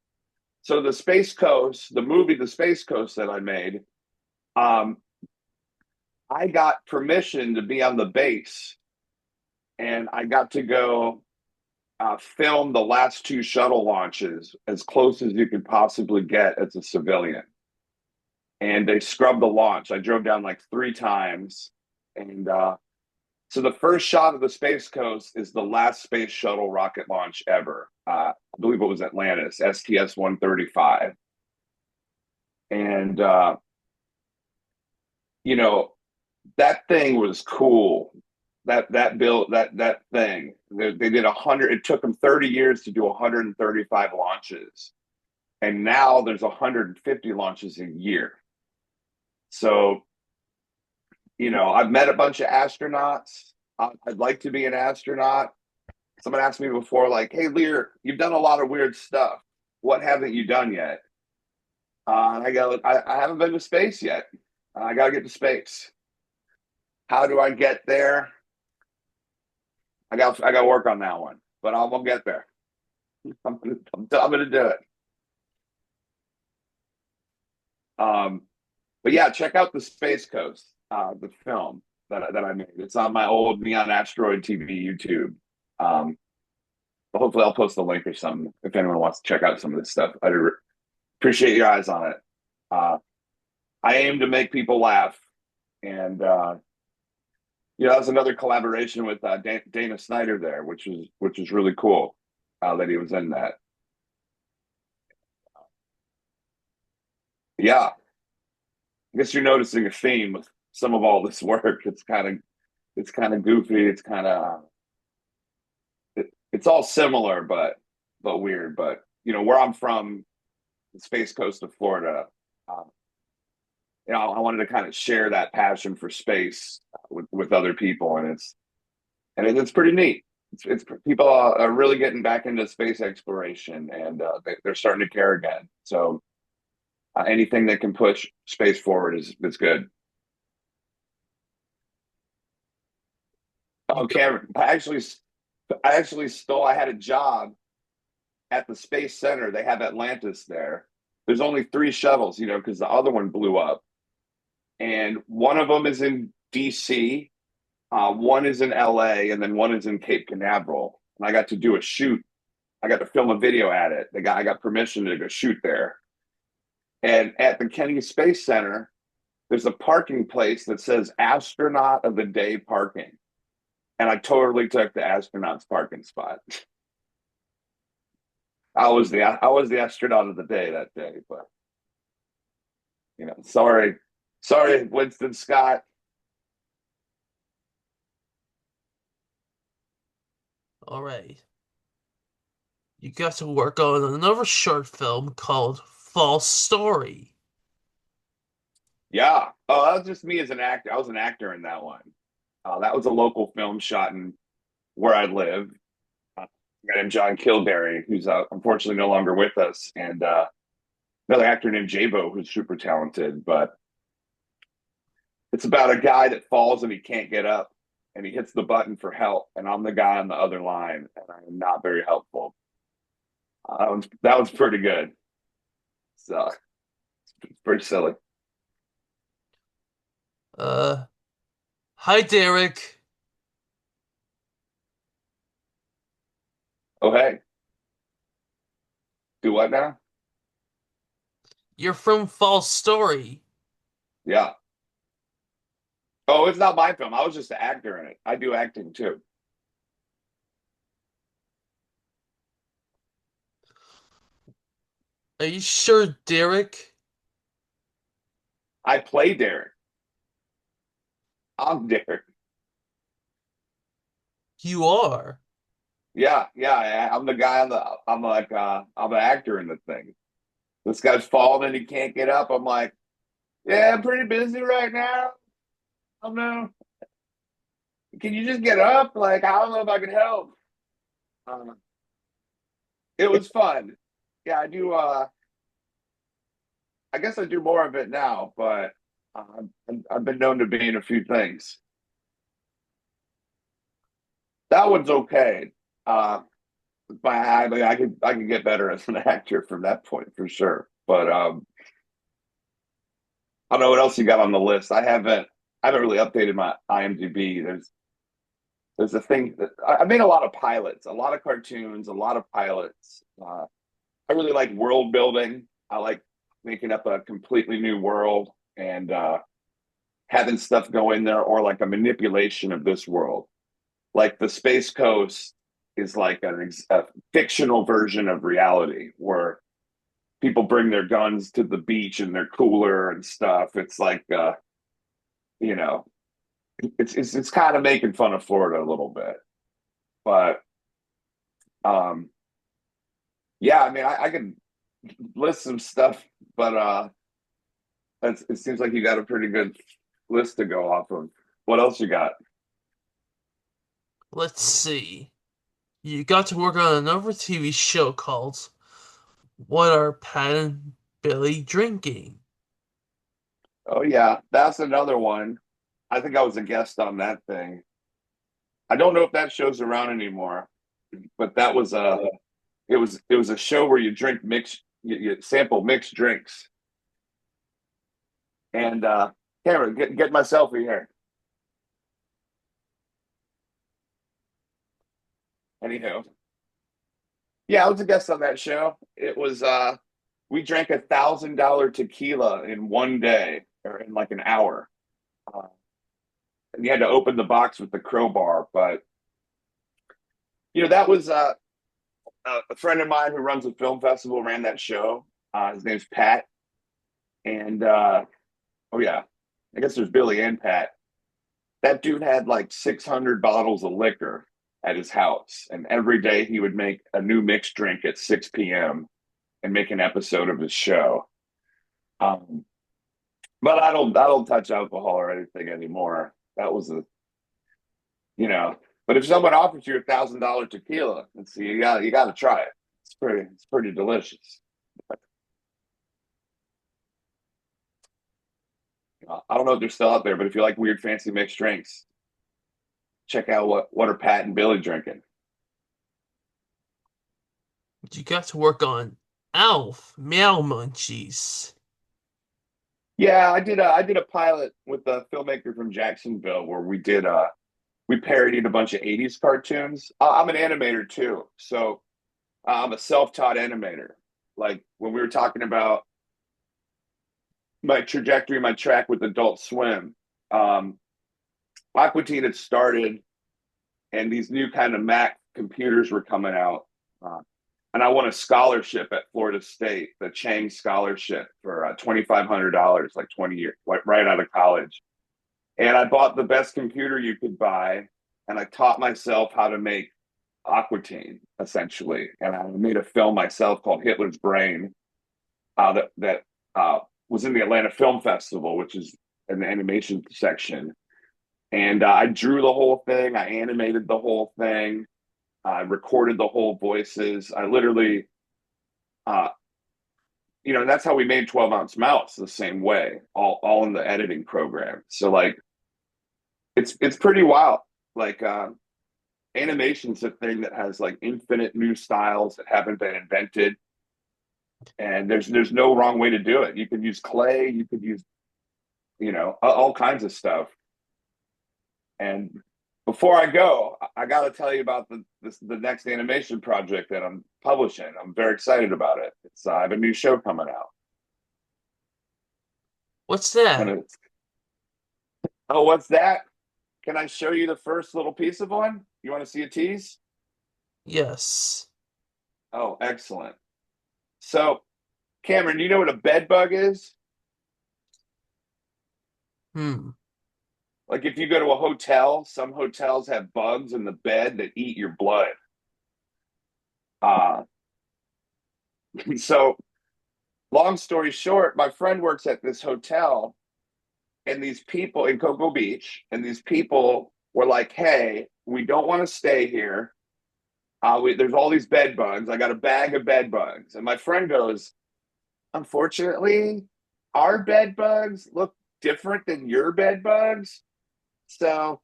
So the Space Coast, the movie The Space Coast that I made, um, I got permission to be on the base, and I got to go film the last two shuttle launches as close as you could possibly get as a civilian. And they scrubbed the launch. I drove down like 3 times, and so the first shot of the Space Coast is the last space shuttle rocket launch ever. I believe it was Atlantis, STS-135, and you know that thing was cool. That thing they did 100. It took them 30 years to do 135 launches, and now there's 150 launches a year. So I've met a bunch of astronauts. I'd like to be an astronaut. Someone asked me before, like, "Hey, Lear, you've done a lot of weird stuff. What haven't you done yet?" And I go, I haven't been to space yet. I got to get to space. How do I get there? I got to work on that one, but I'll get there. I'm gonna do it. Um, but yeah, check out the Space Coast, the film that I made. It's on my old Neon Asteroid TV YouTube. Um, but hopefully, I'll post a link or something if anyone wants to check out some of this stuff. I appreciate your eyes on it. Uh, I aim to make people laugh, and that was another collaboration with Dana Snyder there, which was really cool that he was in that. Yeah, I guess you're noticing a theme with some of all this work. It's kind of goofy. It's all similar, but weird. But where I'm from, the Space Coast of Florida. Uh, I wanted to kind of share that passion for space with other people, and it's pretty neat. It's people are really getting back into space exploration, and they're starting to care again. So anything that can push space forward is good. You Oh, got, Cameron, I actually stole. I had a job at the Space Center. They have Atlantis there. There's only three shuttles, because the other one blew up, and one of them is in DC, one is in LA, and then one is in Cape Canaveral. And I got to do a shoot. I got to film a video at it. I got permission to go shoot there. And at the Kennedy Space Center, there's a parking place that says astronaut of the day parking. And I totally took the astronaut's parking spot. I was the astronaut of the day that day, but sorry, Winston Scott. all right. You got to work on another short film called False Story. Yeah. Oh, that was just me as an actor. I was an actor in that one. That was a local film shot in where I live. A guy named John Kilberry, who's unfortunately no longer with us, and another actor named Jabo, who's super talented. But it's about a guy that falls and he can't get up, and he hits the button for help, and I'm the guy on the other line, and I am not very helpful. That was pretty good. So it's pretty silly. Uh, Hi Derek. Oh hey, do what now? You're from False Story. Yeah. Oh, it's not my film. I was just an actor in it. I do acting too. Are you sure, Derek? I play Derek. I'm Derek. You are. Yeah, yeah. I'm the guy on the. I'm like. I'm an actor in the thing. This guy's falling and he can't get up. I'm like, yeah, I'm pretty busy right now. I don't know. Can you just get up? Like, I don't know if I can help. Uh, it was fun. Yeah, I do. I guess I do more of it now, but I've been known to be in a few things. That one's okay. Uh, but I could get better as an actor from that point for sure. But I don't know what else you got on the list. I haven't really updated my IMDb. There's a thing that I made a lot of pilots, a lot of cartoons, a lot of pilots. I really like world building. I like making up a completely new world and having stuff go in there, or like a manipulation of this world. Like the Space Coast is like a fictional version of reality where people bring their guns to the beach and they're cooler and stuff. It's like you know, it's kind of making fun of Florida a little bit, but um, yeah, I mean, I can list some stuff, but it seems like you got a pretty good list to go off of. What else you got? Let's see. You got to work on another TV show called What Are Pat and Billy Drinking? Oh yeah, that's another one. I think I was a guest on that thing. I don't know if that show's around anymore, but it was a show where you sample mixed drinks. And Cameron, get my selfie here. Anywho, yeah, I was a guest on that show. It was we drank $1,000 tequila in one day, or in like an hour. Uh, and you had to open the box with the crowbar, but that was a friend of mine who runs a film festival ran that show. His name's Pat, and oh yeah, I guess there's Billy and Pat. That dude had like 600 bottles of liquor at his house, and every day he would make a new mixed drink at 6 p.m. and make an episode of his show. Um, but I don't touch alcohol or anything anymore. That was But if someone offers you $1,000 tequila, let's see, you got to try it. It's pretty delicious. I don't know if they're still out there, but if you like weird fancy mixed drinks, check out what are Pat and Billy drinking. You got to work on Alf Meow Munchies. Yeah, I did a pilot with a filmmaker from Jacksonville where we parodied a bunch of 80s cartoons. I'm an animator too, so I'm a self-taught animator. Like when we were talking about my trajectory, my track with Adult Swim, um, Aqua Teen had started, and these new kind of Mac computers were coming out. Uh, and I won a scholarship at Florida State, the Chang Scholarship for $2,500, like 20 years, right out of college. And I bought the best computer you could buy, and I taught myself how to make Aquatine essentially, and I made a film myself called Hitler's Brain that was in the Atlanta Film Festival, which is in the animation section. And I drew the whole thing, I animated the whole thing, I recorded the whole voices. I literally, uh, and that's how we made 12-ounce mouse the same way, all in the editing program. So like, it's pretty wild. Like animation's a thing that has like infinite new styles that haven't been invented, and there's no wrong way to do it. You could use clay, you could use all kinds of stuff. And before I go, I got to tell you about the next animation project that I'm publishing. I'm very excited about it. It's I have a new show coming out. What's And that? it's oh, what's that? Can I show you the first little piece of one? You want to see a tease? Yes. Oh, excellent. So, Cameron, do you know what a bed bug is? Hmm. Like if you go to a hotel, some hotels have bugs in the bed that eat your blood. Uh, so long story short, my friend works at this hotel, and these people in Cocoa Beach, and these people were like, "Hey, we don't want to stay here. There's all these bed bugs. I got a bag of bed bugs." And my friend goes, "Unfortunately, our bed bugs look different than your bed bugs." So,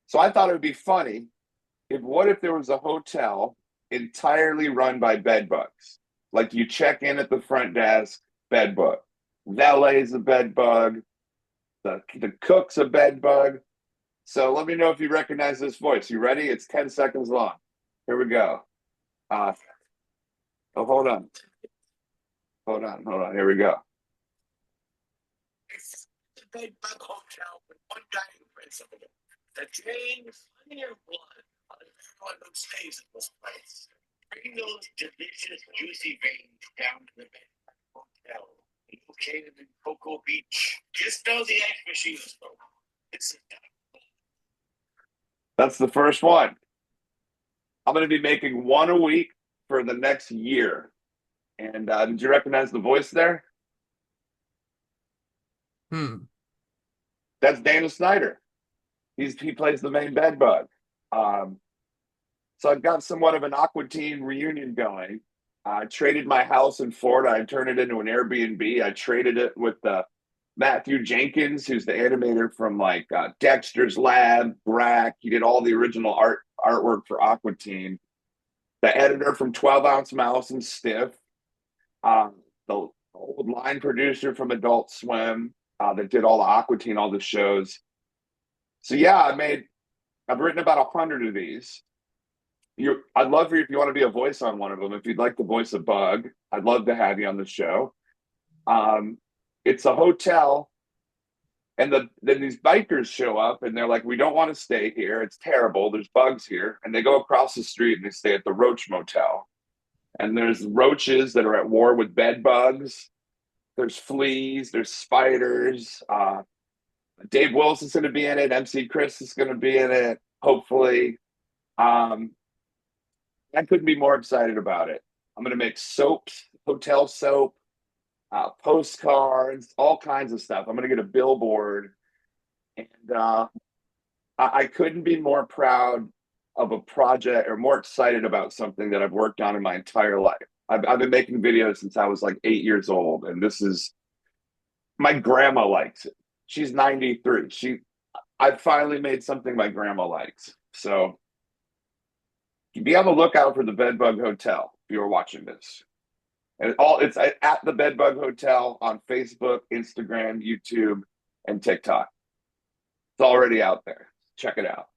so I thought it would be funny if what if there was a hotel entirely run by bed bugs? Like you check in at the front desk, bed bug. Valet's a bed bug. The cook's a bed bug. So let me know if you recognize this voice. You ready? It's 10 seconds long. Here we go. Uh, oh, hold on. Hold on. Hold on. Here we go. It's the bed bug hotel with one guiding principle. The drains plenty of blood on everyone who stays in this place. Bring those delicious, juicy veins down to the bed bug hotel. Located in Cocoa Beach. Just know the egg machine is broken. It's That's the first one. I'm going to be making one a week for the next year. And did you recognize the voice there? Hmm. That's Dana Snyder. He plays the main bed bug. Um, so I've got somewhat of an Aqua Teen reunion going. I traded my house in Florida. I turned it into an Airbnb. I traded it with Matthew Jenkins, who's the animator from like Dexter's Lab, Brack. He did all the original artwork for Aqua Teen. The editor from 12-ounce mouse and Stiff. The old line producer from Adult Swim that did all the Aqua Teen, all the shows. So yeah, I've written about 100 of these. I'd love for you if you want to be a voice on one of them. If you'd like to voice a bug, I'd love to have you on the show. Um, it's a hotel, and then these bikers show up, and they're like, "We don't want to stay here. It's terrible. There's bugs here." And they go across the street and they stay at the Roach Motel. And there's roaches that are at war with bed bugs. There's fleas. There's spiders. Dave Wilson's going to be in it. MC Chris is going to be in it. Hopefully, um, I couldn't be more excited about it. I'm going to make soaps, hotel soap, postcards, all kinds of stuff. I'm going to get a billboard, and I couldn't be more proud of a project or more excited about something that I've worked on in my entire life. I've been making videos since I was like 8 years old, and this is my grandma likes it. She's 93. I finally made something my grandma likes. So be on the lookout for the Bedbug Hotel if you're watching this. And it's at the Bedbug Hotel on Facebook, Instagram, YouTube, and TikTok. It's already out there. Check it out.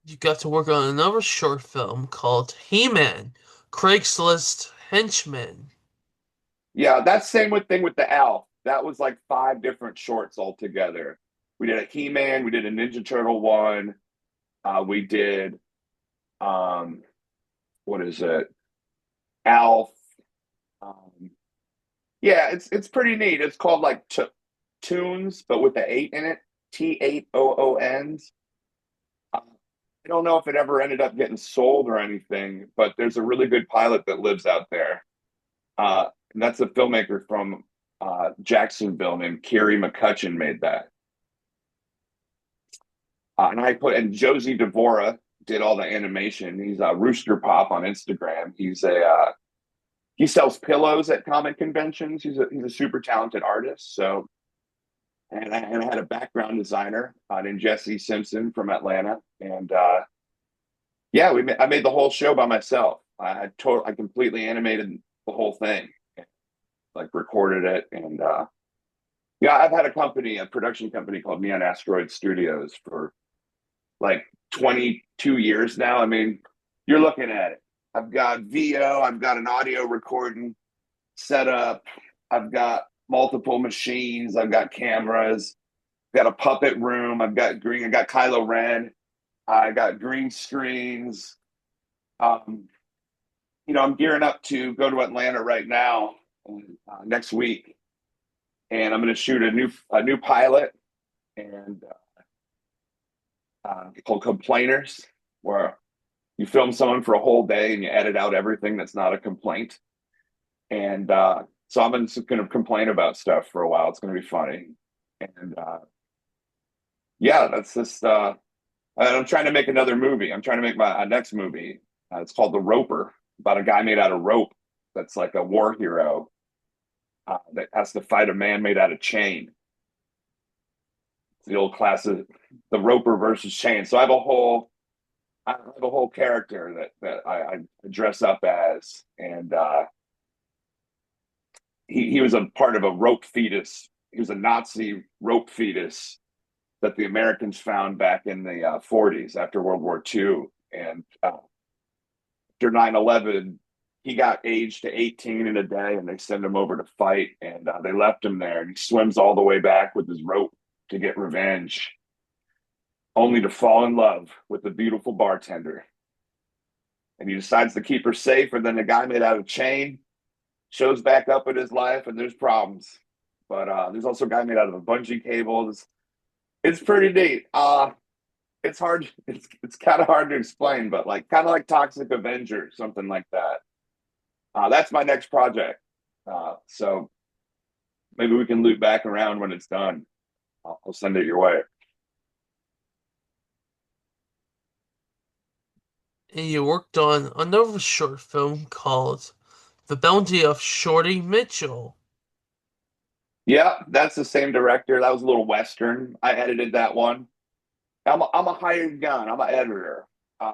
You got to work on another short film called He-Man, Craigslist Henchman. Yeah, that's same with thing with the Elf. That was like five different shorts altogether. We did a He-Man, we did a Ninja Turtle one, we did what is it? Alf. Um, yeah, it's pretty neat. It's called like Tunes, but with the eight in it. Toons. I don't know if it ever ended up getting sold or anything, but there's a really good pilot that lives out there. And that's a filmmaker from Jacksonville named Kerry McCutcheon made that. And Josie Devora did all the animation. He's a Rooster Pop on Instagram. He sells pillows at comic conventions. He's a super talented artist. So and I had a background designer named Jesse Simpson from Atlanta, and yeah, I made the whole show by myself. I completely animated the whole thing, like recorded it, and yeah, I've had a production company called Neon Asteroid Studios for like 22 years now. I mean, you're looking at it. I've got VO, I've got an audio recording setup, I've got multiple machines, I've got cameras, I've got a puppet room, I got Kylo Ren, I got green screens. Um, I'm gearing up to go to Atlanta right now next week, and I'm going to shoot a new pilot and called Complainers, where you film someone for a whole day and you edit out everything that's not a complaint. And so I'm just going to complain about stuff for a while. It's going to be funny, and yeah, that's just. I'm trying to make another movie. I'm trying to make my next movie. It's called The Roper, about a guy made out of rope that's like a war hero that has to fight a man made out of chain. It's the old classic, The Roper versus Chain. So I have a whole character that I dress up as, and he was a part of a rope fetus. He was a Nazi rope fetus that the Americans found back in the 40s after World War II. And after 9/11, he got aged to 18 in a day, and they send him over to fight. And they left him there, and he swims all the way back with his rope to get revenge, only to fall in love with the beautiful bartender. And he decides to keep her safe. And then the guy made out of chain shows back up in his life, and there's problems. But there's also a guy made out of a bungee cable. It's pretty neat. It's hard. It's kind of hard to explain, but like kind of like Toxic Avenger, something like that. That's my next project. So maybe we can loop back around when it's done. I'll send it your way. And you worked on another short film called The Bounty of Shorty Mitchell. Yeah, that's the same director. That was a little Western. I edited that one. I'm a hired gun. I'm an editor. Uh,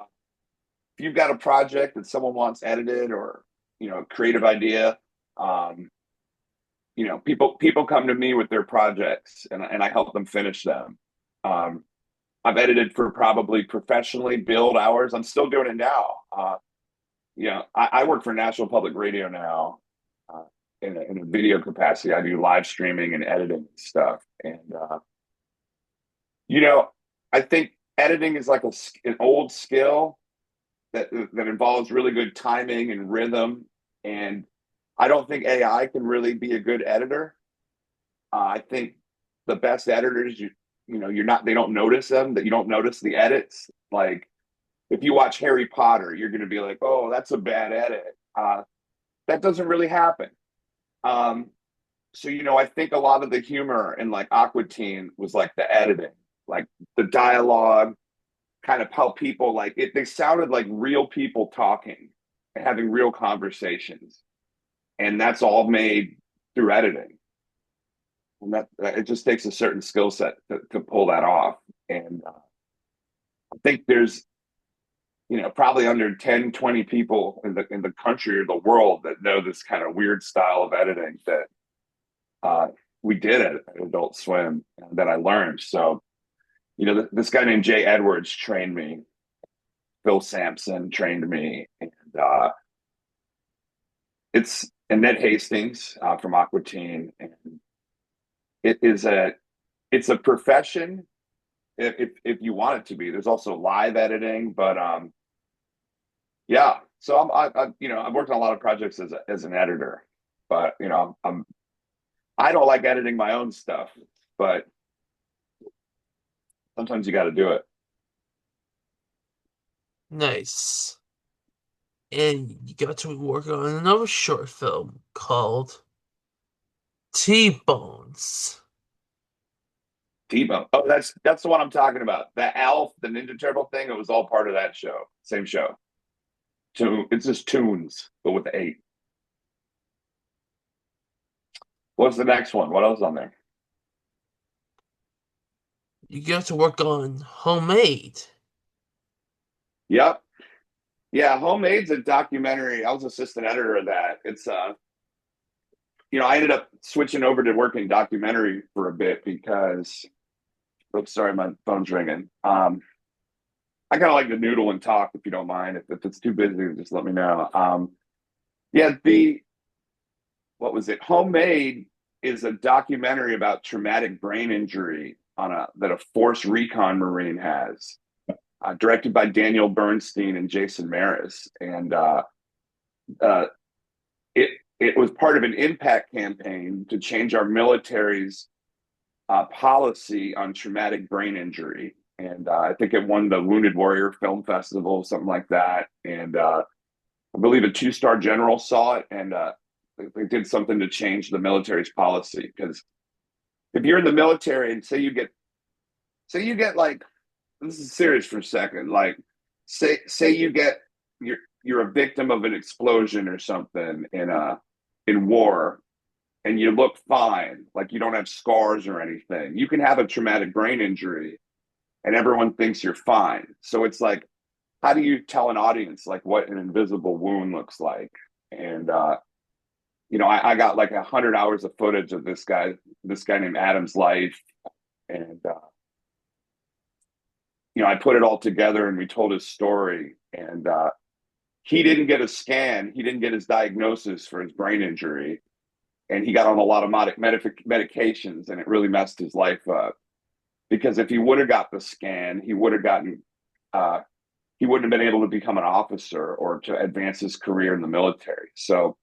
if you've got a project that someone wants edited or a creative idea, um, people come to me with their projects and I help them finish them. Um, I've edited for probably professionally billed hours. I'm still doing it now. I work for National Public Radio now uh, in a video capacity. I do live streaming and editing and stuff. And, you know, I think editing is like an old skill that involves really good timing and rhythm. And I don't think AI can really be a good editor. I think the best editors, they don't notice them, that you don't notice the edits. Like if you watch Harry Potter, you're going to be like, oh, that's a bad edit. That doesn't really happen. Um, so I think a lot of the humor in like Aqua Teen was like the editing, like the dialogue, kind of how people like it. They sounded like real people talking and having real conversations, and that's all made through editing. and that it just takes a certain skill set to pull that off. And I think there's probably under 10, 20 people in the country or the world that know this kind of weird style of editing that uh, we did at Adult Swim that I learned. So, this guy named Jay Edwards trained me. Phil Sampson trained me, and it's and Ned Hastings from Aqua Teen, and it is it's a profession if you want it to be. There's also live editing, but yeah. So I've worked on a lot of projects as an editor, but I don't like editing my own stuff, but sometimes you got to do it. Nice. And you got to work on another short film called T-Bones. T-Bone. Oh, that's the one I'm talking about. The Alf, the Ninja Turtle thing. It was all part of that show. Same show. It's just tunes, but with the eight. What's the next one? What else on there? You got to work on Homemade. Yep. Yeah, Homemade's a documentary. I was assistant editor of that. It's I ended up switching over to working documentary for a bit because oops, sorry, my phone's ringing. I kind of like to noodle and talk if you don't mind. If it's too busy, just let me know. Yeah, the what was it? Homemade is a documentary about traumatic brain injury that a force recon Marine has, directed by Daniel Bernstein and Jason Maris, and uh, it it was part of an impact campaign to change our military's policy on traumatic brain injury. And I think it won the Wounded Warrior Film Festival, something like that. And I believe a two-star general saw it, and they did something to change the military's policy. Because if you're in the military and say you get like, this is serious for a second, like say you get you're a victim of an explosion or something in war, and you look fine, like you don't have scars or anything. You can have a traumatic brain injury and everyone thinks you're fine. So it's like, how do you tell an audience like what an invisible wound looks like? And I got like 100 hours of footage of this guy named Adam's life, and I put it all together and we told his story. And he didn't get a scan, he didn't get his diagnosis for his brain injury, and he got on a lot of medications, and it really messed his life up. Because if he would have got the scan, uh, he wouldn't have been able to become an officer or to advance his career in the military. So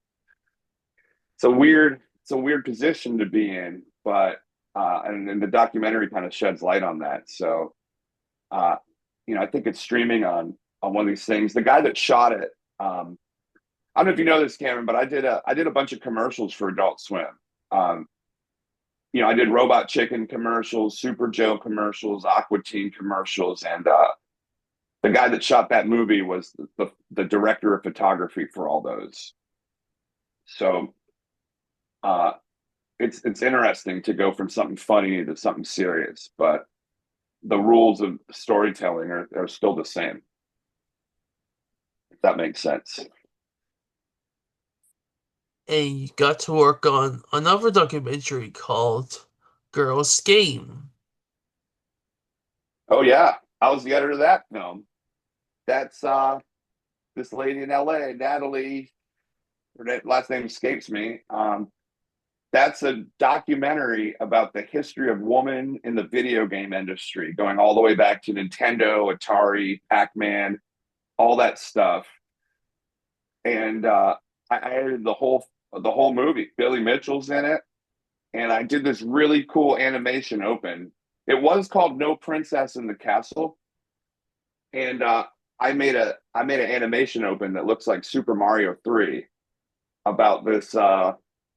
it's a weird position to be in, but and the documentary kind of sheds light on that. So uh, I think it's streaming on one of these things. The guy that shot it, I don't know if you know this, Cameron, but I did a bunch of commercials for Adult Swim. Um, I did Robot Chicken commercials, Super Joe commercials, Aqua Teen commercials, and the guy that shot that movie was the director of photography for all those. So uh, it's interesting to go from something funny to something serious, but the rules of storytelling are still the same. If that makes sense. And you got to work on another documentary called Girls Game. Oh yeah, I was the editor of that film. That's this lady in LA, Natalie. Her last name escapes me. That's a documentary about the history of women in the video game industry, going all the way back to Nintendo, Atari, Pac-Man, all that stuff. And I edited the whole movie. Billy Mitchell's in it, and I did this really cool animation open. It was called No Princess in the Castle, and I made an animation open that looks like Super Mario 3 about this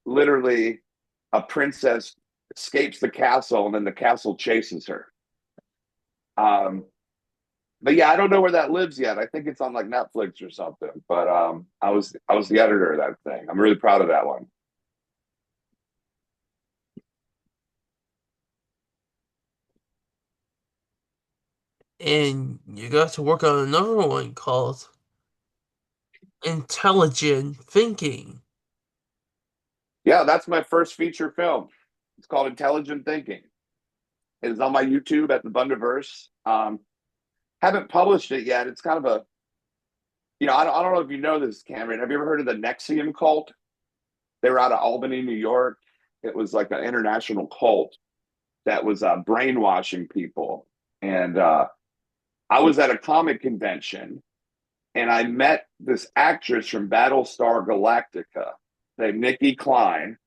literally a princess escapes the castle and then the castle chases her. Um, but yeah, I don't know where that lives yet. I think it's on like Netflix or something. But I was the editor of that thing. I'm really proud of that one. and you got to work on another one called intelligent thinking. Yeah, that's my first feature film. It's called Intelligent Thinking. It is on my YouTube at the Bundaverse. Haven't published it yet. It's kind of a, I don't know if you know this, Cameron. Have you ever heard of the Nexium cult? They were out of Albany, New York. It was like an international cult that was brainwashing people. And I was at a comic convention and I met this actress from Battlestar Galactica named Nikki Klein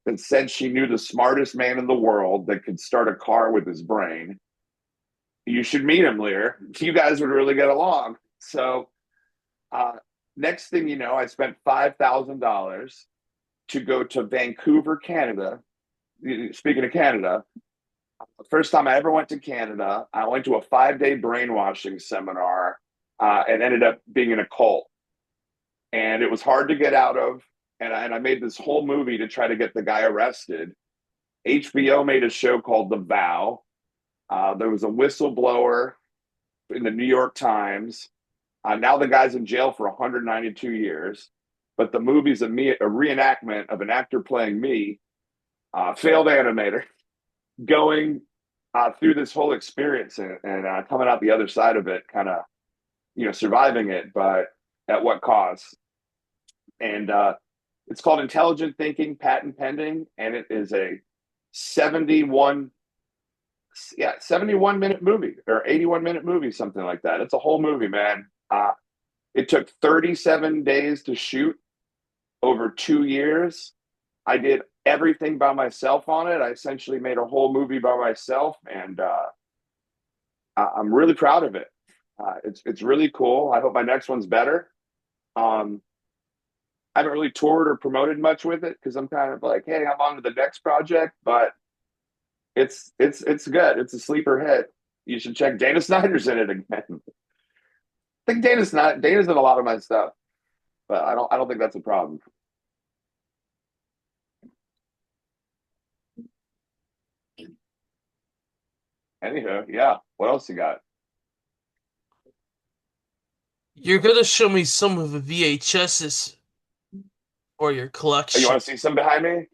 that said she knew the smartest man in the world that could start a car with his brain. You should meet him, Lear. You guys would really get along. So, uh, next thing you know, I spent $5,000 to go to Vancouver, Canada. Speaking of Canada, the first time I ever went to Canada, I went to a 5 day brainwashing seminar and ended up being in a cult. And it was hard to get out of. And I made this whole movie to try to get the guy arrested. HBO made a show called The Vow. There was a whistleblower in the New York Times. Now the guy's in jail for 192 years. But the movie's a reenactment of an actor playing me, failed animator, going through this whole experience and coming out the other side of it, kind of, surviving it, but at what cost? And it's called Intelligent Thinking, Patent Pending, and it is a 71 71-minute movie or 81-minute movie, something like that. It's a whole movie, man. It took 37 days to shoot over 2 years. I did everything by myself on it. I essentially made a whole movie by myself, and I'm really proud of it. It's really cool. I hope my next one's better. Um, I haven't really toured or promoted much with it because I'm kind of like, hey, I'm on to the next project, but it's good. It's a sleeper hit. You should check. Dana Snyder's in it again. I think Dana's in a lot of my stuff, but I don't think that's a problem. Anywho, yeah. What else you got? You're gonna show me some of the VHSs for your Oh, you collection. want to see some behind me?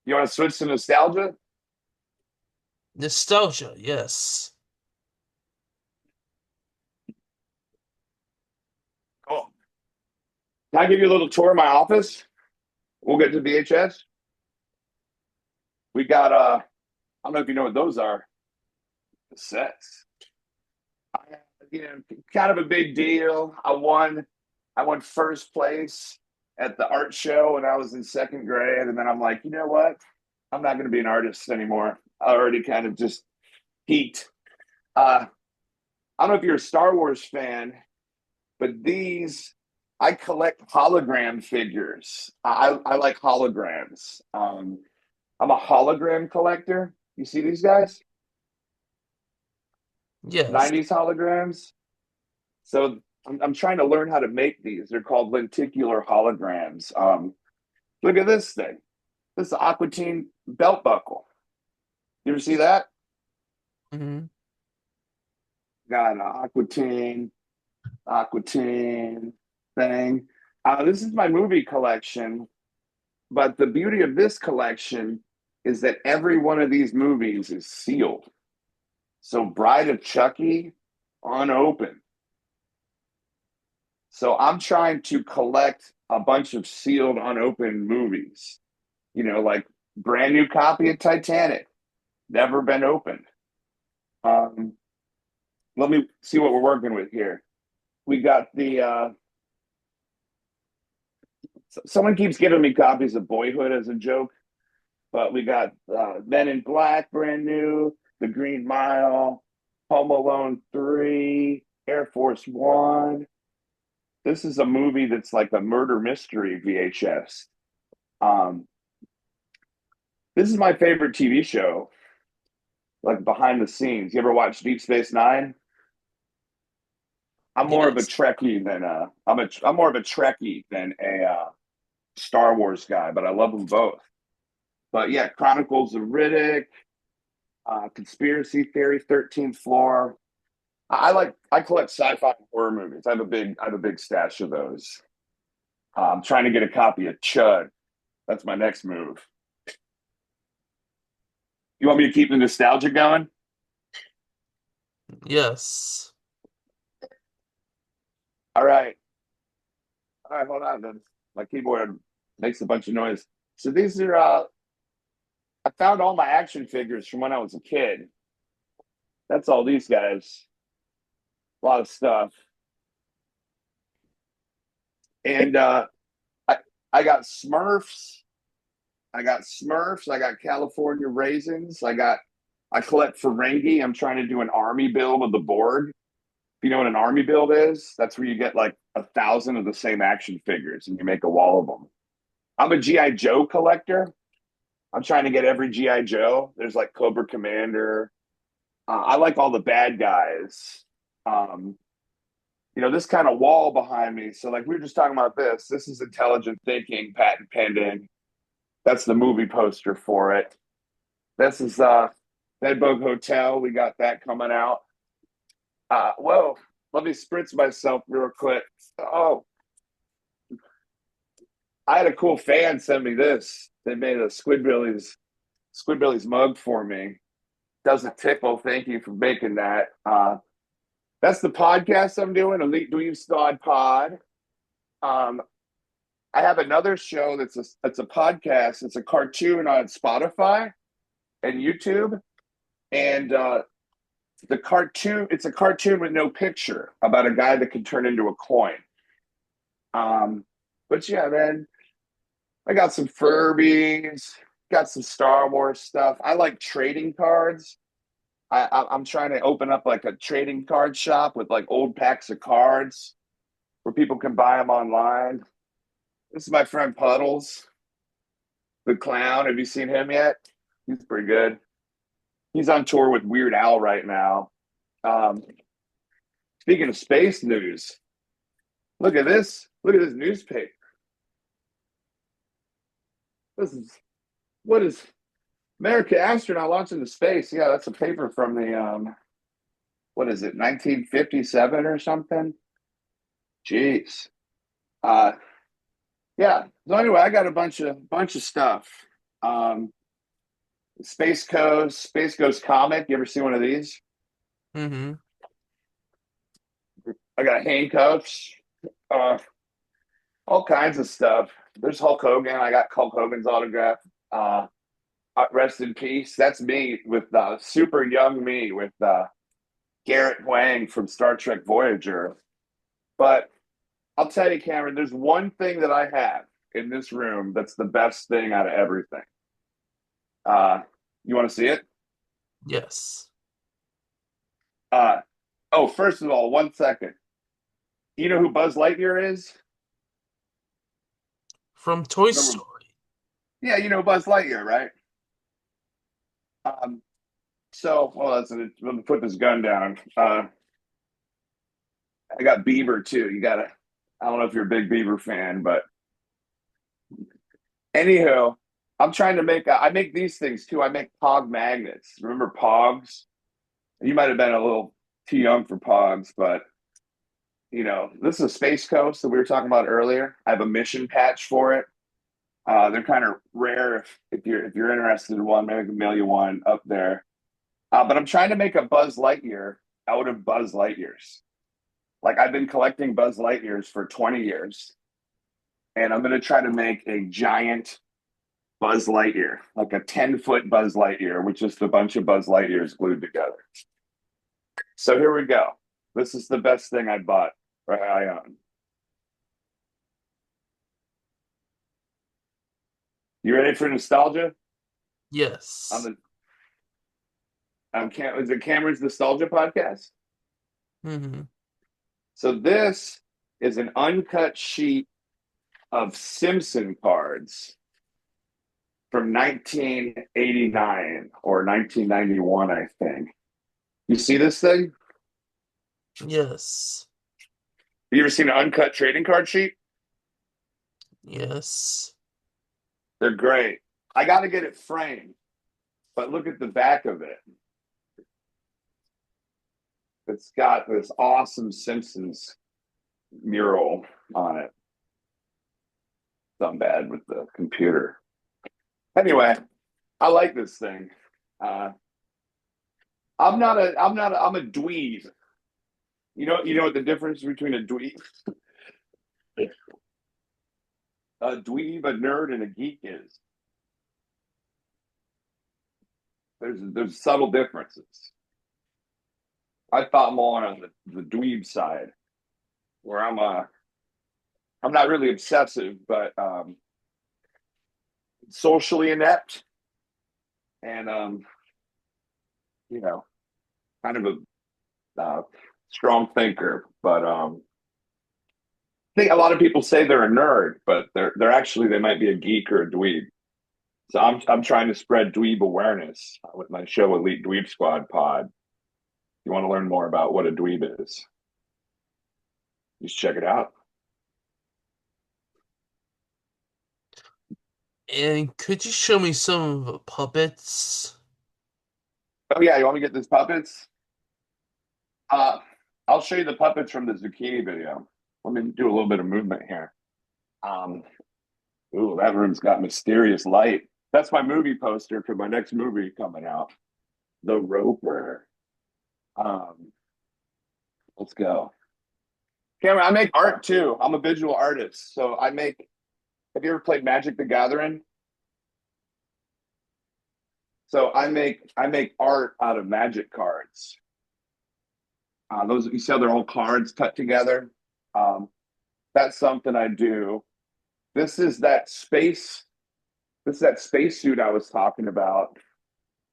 You want to switch to nostalgia? Nostalgia, yes. Cool. Can I give you a little tour of my office? We'll get to VHS. We got I don't know if you know what those are. Cassettes. I, kind of a big deal. I won first place at the art show when I was in second grade, and then I'm like, you know what? I'm not going to be an artist anymore. I already kind of just peaked. I don't know if you're a Star Wars fan, but I collect hologram figures. I like holograms. I'm a hologram collector. You see these guys? Yes. 90s holograms. So I'm trying to learn how to make these. They're called lenticular holograms. Look at this thing. This is an Aqua Teen belt buckle. You ever see that? Hmm. Got an Aqua Teen thing. This is my movie collection, but the beauty of this collection is that every one of these movies is sealed. So Bride of Chucky, unopened. So I'm trying to collect a bunch of sealed, unopened movies. Like brand new copy of Titanic, never been opened. Um, Let me see what we're working with here. We got the someone keeps giving me copies of Boyhood as a joke, but we got Men in Black, brand new, The Green Mile, Home Alone 3, Air Force One. This is a movie that's like a murder mystery VHS. Um, this is my favorite TV show, like behind the scenes. You ever watch Deep Space Nine? I'm more of a Yes. Trekkie than I'm more of a Trekkie than a Star Wars guy, but I love them both. But yeah, Chronicles of Riddick, Conspiracy Theory, 13th Floor. I collect sci-fi and horror movies. I have a big stash of those. I'm trying to get a copy of Chud. That's my next move. You want me to keep the nostalgia going? Yes. All right. All right, hold on then. My keyboard makes a bunch of noise. So these are I found all my action figures from when I was a kid. That's all these guys. A lot of stuff. And I I got Smurfs. I got Smurfs. I got California Raisins. I collect Ferengi. I'm trying to do an army build of the Borg. If you know what an army build is, that's where you get like 1,000 of the same action figures and you make a wall of them. I'm a GI Joe collector. I'm trying to get every GI Joe. There's like Cobra Commander. I like all the bad guys. Um, this kind of wall behind me. So like we were just talking about this. This is intelligent thinking, patent pending. That's the movie poster for it. This is Bedbug Hotel. We got that coming out. Whoa, let me spritz myself real quick. Oh, I had a cool fan send me this. They made a Squidbillies mug for me. Doesn't tickle. Thank you for making that. That's the podcast I'm doing, Elite Dweeb Stod Pod. Um, I have another show that's a podcast. It's a cartoon on Spotify and YouTube, and it's a cartoon with no picture about a guy that can turn into a coin. But yeah, man, I got some Furbies, got some Star Wars stuff. I like trading cards. I'm trying to open up like a trading card shop with like old packs of cards where people can buy them online. This is my friend Puddles, the clown. Have you seen him yet? He's pretty good. He's on tour with Weird Al right now. Um, Speaking of space news, look at this. Look at this newspaper. This is what is American astronaut launched into space. Yeah, that's a paper from the what is it, 1957 or something? Jeez. Uh, yeah. So anyway, I got a bunch of stuff. Um, Space Coast comic. You ever see one of these? Mm-hmm. I got handcuffs. Uh, all kinds of stuff. There's Hulk Hogan. I got Hulk Hogan's autograph. Uh, Rest in peace. That's me with super young me with Garrett Wang from Star Trek Voyager. But I'll tell you, Cameron, there's one thing that I have in this room that's the best thing out of everything. Uh, you want to see it? Yes. Uh, oh, first of all, 1 second. You know who Buzz Lightyear is? From Toy Remember? Story. Yeah, you know Buzz Lightyear, right? Um, let me put this gun down. I got Bieber too. I don't know if you're a big Bieber fan, but anywho, I'm trying to I make these things too. I make Pog magnets. Remember Pogs? You might have been a little too young for Pogs, but this is a Space Coast that we were talking about earlier. I have a mission patch for it. They're kind of rare if you're interested in one, maybe I can mail you one up there. But I'm trying to make a Buzz Lightyear out of Buzz Lightyears. Like I've been collecting Buzz Lightyears for 20 years, and I'm going to try to make a giant Buzz Lightyear, like a 10-foot Buzz Lightyear, with just a bunch of Buzz Lightyears glued together. So here we go. This is the best thing I bought or I own. You ready for nostalgia? On Yes. the is it Cameron's Nostalgia Podcast? Mm-hmm. So this is an uncut sheet of Simpson cards from 1989 or 1991, I think. You see this thing? Yes. You ever seen an uncut trading card sheet? Yes. They're great. I got to get it framed, but look at the back of it. It's got this awesome Simpsons mural on it. I'm bad with the computer. Anyway, I like this thing. Uh, I'm a dweeb. You know what the difference between a dweeb, a nerd, and a geek is. There's subtle differences. I thought more on the dweeb side, where I'm not really obsessive, but socially inept and you know, kind of a strong thinker. But I think a lot of people say they're a nerd, but they're actually they might be a geek or a dweeb. So I'm trying to spread dweeb awareness with my show Elite Dweeb Squad Pod. You want to learn more about what a dweeb is? Just check it out. And could you show me some of the puppets? Oh yeah, you want me to get these puppets? Uh, I'll show you the puppets from the zucchini video. Let me do a little bit of movement here. Um, ooh, that room's got mysterious light. That's my movie poster for my next movie coming out, The Roper. Um, let's go. Cameron, I make art too. I'm a visual artist, so I make. Have you ever played Magic the Gathering? So I make art out of Magic cards. Those you see how they're all cards cut together. Um, that's something I do. This is that space. This is that spacesuit I was talking about.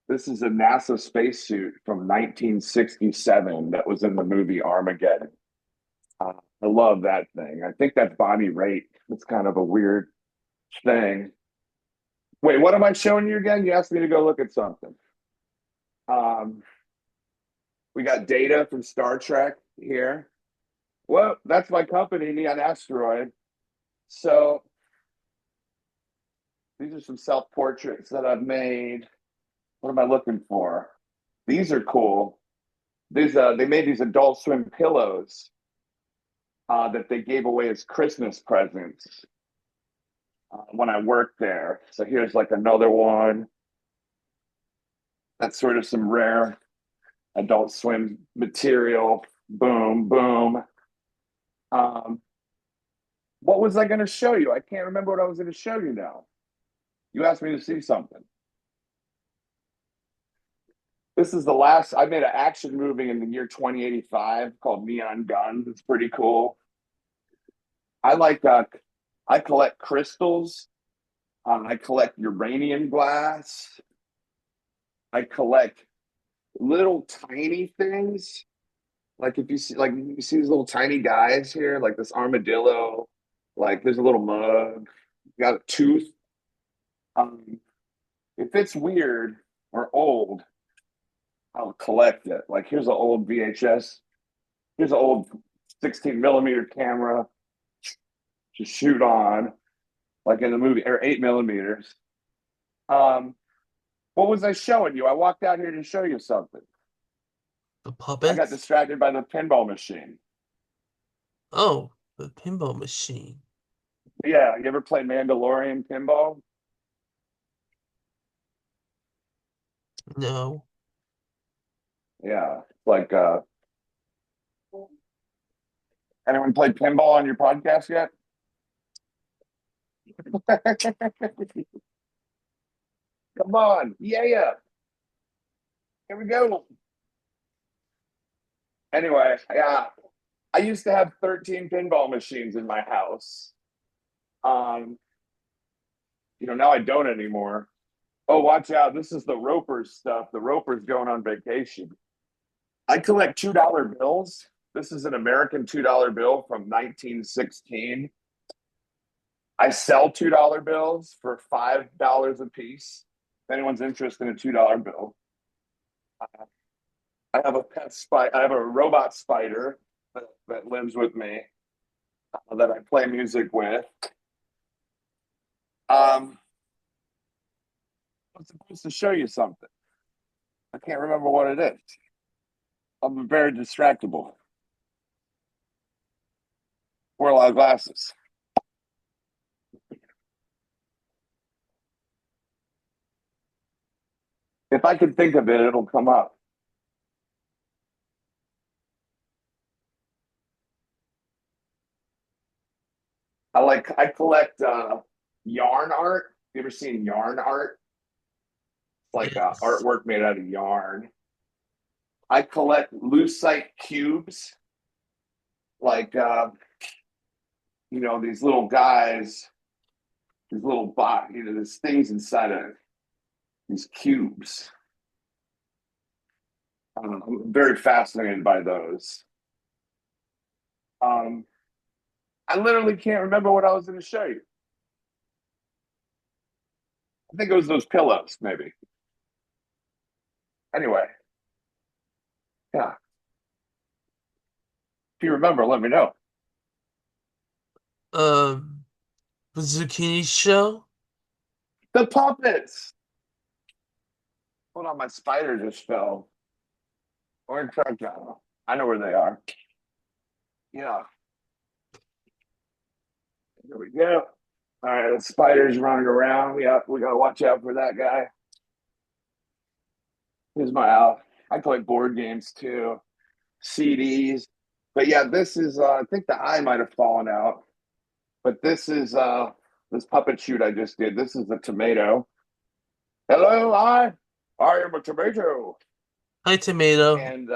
This is a NASA spacesuit from 1967 that was in the movie Armageddon. Uh, I love that thing. I think that's Bonnie Raitt. It's kind of a weird thing. Wait, what am I showing you again? You asked me to go look at something. Um, we got data from Star Trek here. Well, that's my company, Neon Asteroid. So these are some self portraits that I've made. What am I looking for? These are cool. They made these Adult Swim pillows that they gave away as Christmas presents when I worked there. So here's like another one. That's sort of some rare Adult Swim material. Boom, boom. Um, what was I going to show you? I can't remember what I was going to show you now. You asked me to see something. This is the last. I made an action movie in the year 2085 called Neon Guns. It's pretty cool. I like. I collect crystals. I collect uranium glass. I collect little tiny things. Like if you see, like you see these little tiny guys here, like this armadillo. Like there's a little mug. Got a tooth. Um, if it's weird or old, I'll collect it. Like here's an old VHS. Here's an old 16 millimeter camera to shoot on, like in the movie, or 8 millimeters. Um, what was I showing you? I walked out here to show you something. The I got puppets? distracted by the pinball machine. Oh, the pinball machine. Yeah, you ever play Mandalorian pinball? No. Yeah, like anyone played pinball on your podcast yet? Come on, yeah, here we go. Anyway, yeah, I used to have 13 pinball machines in my house. Um, now I don't anymore. Oh, watch out. This is the Roper's stuff. The Roper's going on vacation. I collect $2 bills. This is an American $2 bill from 1916. I sell $2 bills for $5 a piece. If anyone's interested in a $2 bill, I have a pet spider. I have a robot spider that lives with me that I play music with. I'm supposed to show you something. I can't remember what it is. I'm very distractible. Wear a lot of glasses. If I can think of it, it'll come up. I collect yarn art. You ever seen yarn art? It's like Yes. artwork made out of yarn. I collect lucite cubes, like these little guys, these little there's things inside of these cubes. I'm very fascinated by those. Um, I literally can't remember what I was going to show you. I think it was those pillows, maybe. Anyway, yeah. If you remember, let me know. Um, the Zucchini Show. The puppets. Hold on, my spider just fell. Or in fact, I know where they are. Yeah, here we go. All right, the spider's running around. We gotta watch out for that guy. Here's my out. I play board games too, CDs. But yeah, this is I think the eye might have fallen out. But this is this puppet shoot I just did. This is the tomato. Hello, I am a tomato. Hi, Tomato. And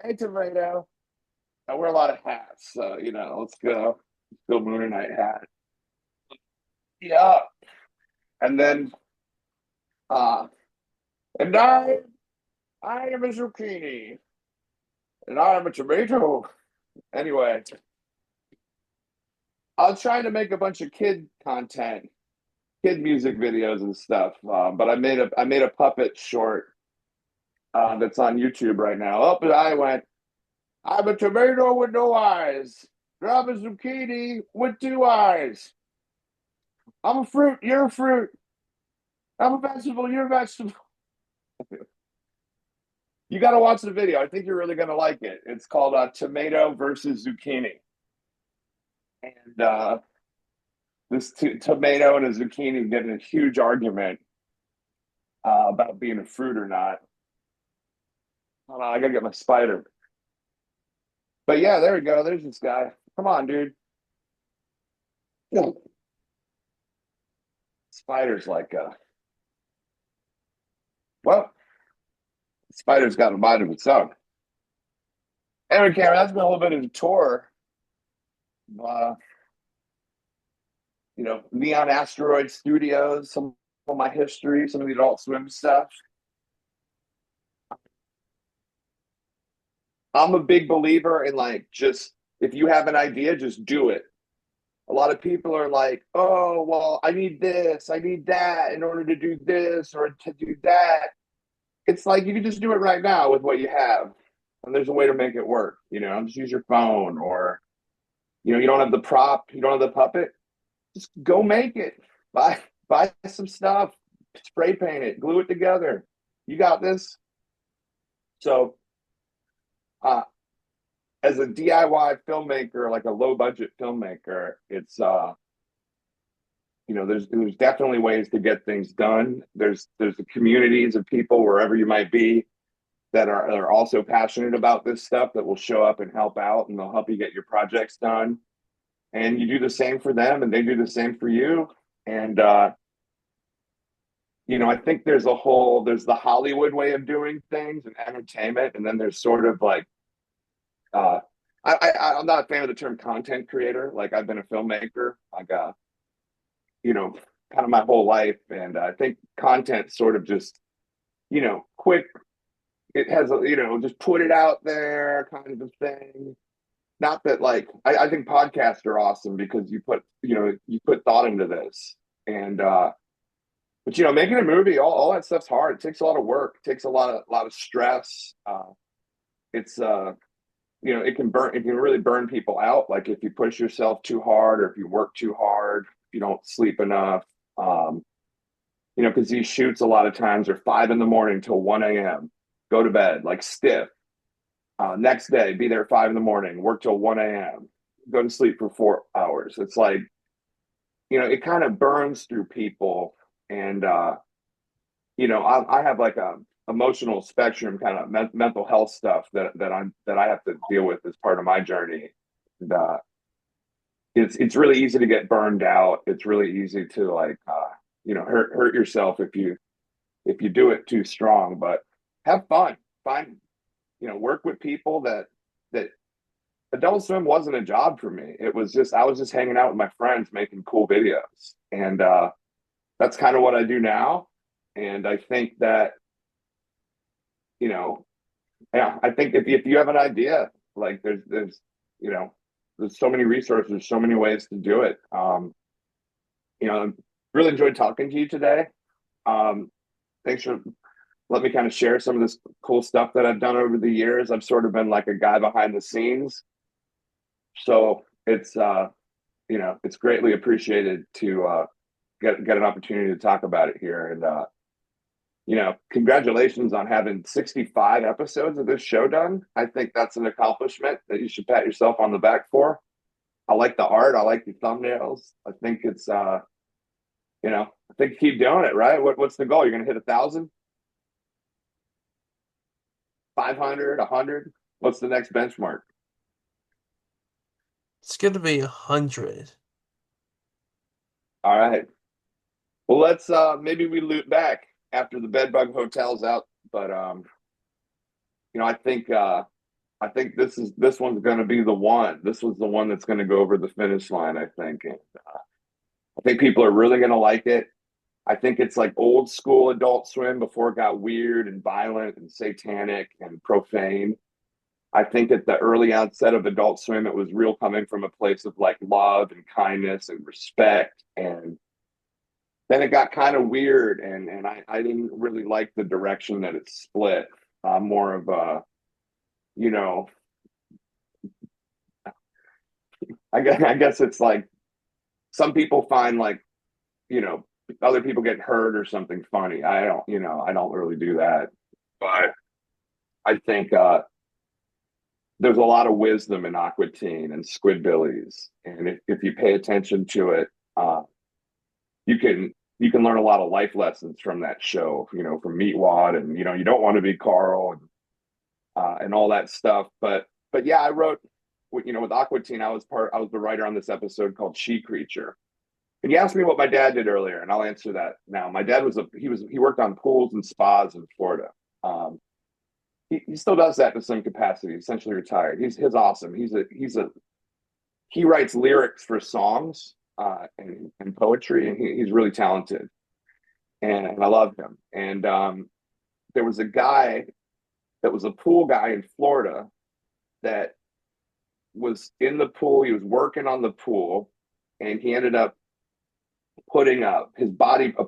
hey tomato. I wear a lot of hats, so let's go. Still Moon Knight hat. Yeah. And then uh and I am a zucchini. And I am a tomato. Anyway, I was trying to make a bunch of kid content, kid music videos and stuff. But I made a puppet short that's on YouTube right now. Up and I went, I'm a tomato with no eyes. I'm a zucchini with two eyes. I'm a fruit, you're a fruit. I'm a vegetable, you're a vegetable. You got to watch the video. I think you're really going to like it. It's called Tomato versus Zucchini. And this tomato and a zucchini get in a huge argument about being a fruit or not. Hold on, I gotta get my spider. But yeah, there we go. There's this guy. Come on, dude. Yeah. Spider's like, well, spider's got a mind of its own. Anyway, Cameron, that's been a little bit of a tour. Uh, Neon Asteroid Studios, some of my history, some of the Adult Swim stuff. I'm a big believer in like just if you have an idea, just do it. A lot of people are like, oh, well, I need this, I need that in order to do this or to do that. It's like you can just do it right now with what you have. And there's a way to make it work. Just use your phone or, you don't have the prop, you don't have the puppet, just go make it. Buy some stuff, spray paint it, glue it together. You got this. So, uh, as a DIY filmmaker, like a low budget filmmaker, it's there's definitely ways to get things done. There's the communities of people wherever you might be that are also passionate about this stuff that will show up and help out and they'll help you get your projects done. And you do the same for them and they do the same for you. And I think there's the Hollywood way of doing things and entertainment, and then there's sort of like uh I'm not a fan of the term content creator. Like I've been a filmmaker, like you know, kind of my whole life. And I think content sort of just, quick, it has just put it out there kind of a thing. Not that like I think podcasts are awesome because you put thought into this. And but making a movie, all that stuff's hard. It takes a lot of work, it takes a lot of stress. It's it can really burn people out. Like if you push yourself too hard or if you work too hard, if you don't sleep enough. Um, because these shoots a lot of times are 5 in the morning till 1 a.m. Go to bed like stiff. Next day, be there at 5 in the morning, work till 1 a.m., go to sleep for 4 hours. It's like, it kind of burns through people. And, I have like a emotional spectrum kind of mental health stuff that I have to deal with as part of my journey. And, it's really easy to get burned out. It's really easy to like, hurt yourself if you do it too strong, but have fun. Find, work with people that Adult Swim wasn't a job for me. It was just I was just hanging out with my friends making cool videos. And that's kind of what I do now. And I think that, you know, yeah, I think if you have an idea, like you know, there's so many resources, there's so many ways to do it. Really enjoyed talking to you today. Um, Thanks for letting me kind of share some of this cool stuff that I've done over the years. I've sort of been like a guy behind the scenes. So it's greatly appreciated to get an opportunity to talk about it here. And congratulations on having 65 episodes of this show done. I think that's an accomplishment that you should pat yourself on the back for. I like the art. I like the thumbnails. I think it's I think keep doing it, right? What's the goal? You're gonna hit 1,000, 500, 100? What's the next benchmark? It's gonna be 100. All right. Well, let's maybe we loop back after the bedbug hotel's out. But I think this one's going to be the one. This was the one that's going to go over the finish line. I think, and I think people are really going to like it. I think it's like old school Adult Swim before it got weird and violent and satanic and profane. I think at the early onset of Adult Swim, it was real coming from a place of like love and kindness and respect. And then it got kind of weird, and I didn't really like the direction that it split. More of a, you know, I guess it's like some people find like, you know, other people get hurt or something funny. I don't really do that. But I think there's a lot of wisdom in Aqua Teen and Squidbillies, and if you pay attention to it, you can you can learn a lot of life lessons from that show. From Meatwad, and you don't want to be Carl, and all that stuff. But yeah, I wrote, with Aqua Teen. I was the writer on this episode called She Creature. And you asked me what my dad did earlier, and I'll answer that now. My dad he worked on pools and spas in Florida. Um, he still does that to some capacity. Essentially retired. He's awesome. He writes lyrics for songs and poetry, and he's really talented. And I love him. And there was a guy that was a pool guy in Florida that was in the pool. He was working on the pool, and he ended up putting a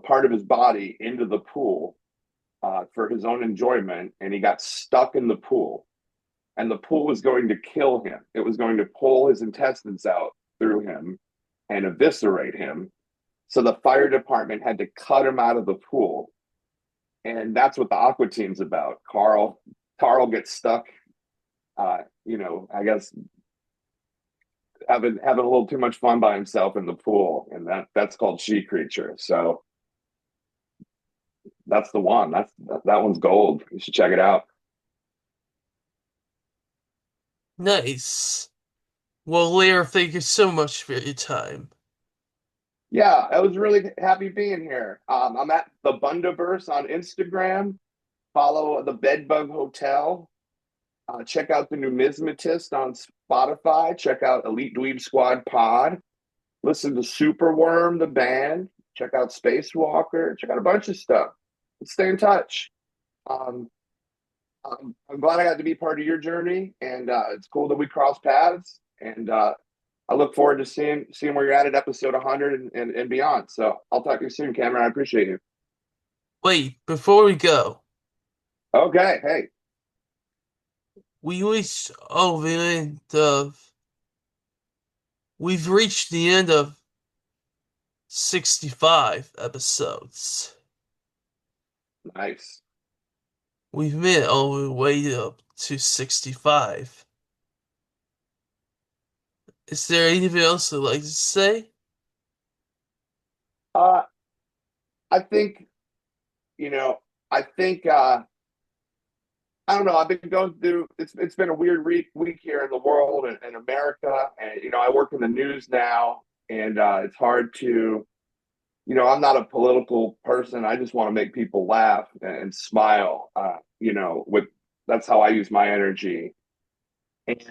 part of his body into the pool for his own enjoyment, and he got stuck in the pool. And the pool was going to kill him. It was going to pull his intestines out through him and eviscerate him. So the fire department had to cut him out of the pool. And that's what the Aqua Team's about. Carl gets stuck, I guess having a little too much fun by himself in the pool, and that's called She Creature. So that's the one. That one's gold. You should check it out. Nice. Well, Lear, thank you so much for your time. Yeah, I was really happy being here. I'm at the Bundaverse on Instagram. Follow the Bedbug Hotel. Check out the Numismatist on Spotify. Check out Elite Dweeb Squad Pod. Listen to Superworm, the band. Check out Spacewalker. Check out a bunch of stuff. Let's stay in touch. Um, I'm glad I got to be part of your journey, and it's cool that we cross paths. And I look forward to seeing where you're at episode 100 and beyond. So I'll talk to you soon, Cameron. I appreciate you. Wait, before we go, Okay, hey, we reached oh the end of we've reached the end of 65 episodes. nice. We've made it all the way up to 65. Is there anything else you'd like to say? Uh, I think, you know, I think I don't know. I've been going through. It's been a weird week here in the world and America, and I work in the news now, and it's hard to. I'm not a political person. I just want to make people laugh and smile. With that's how I use my energy, and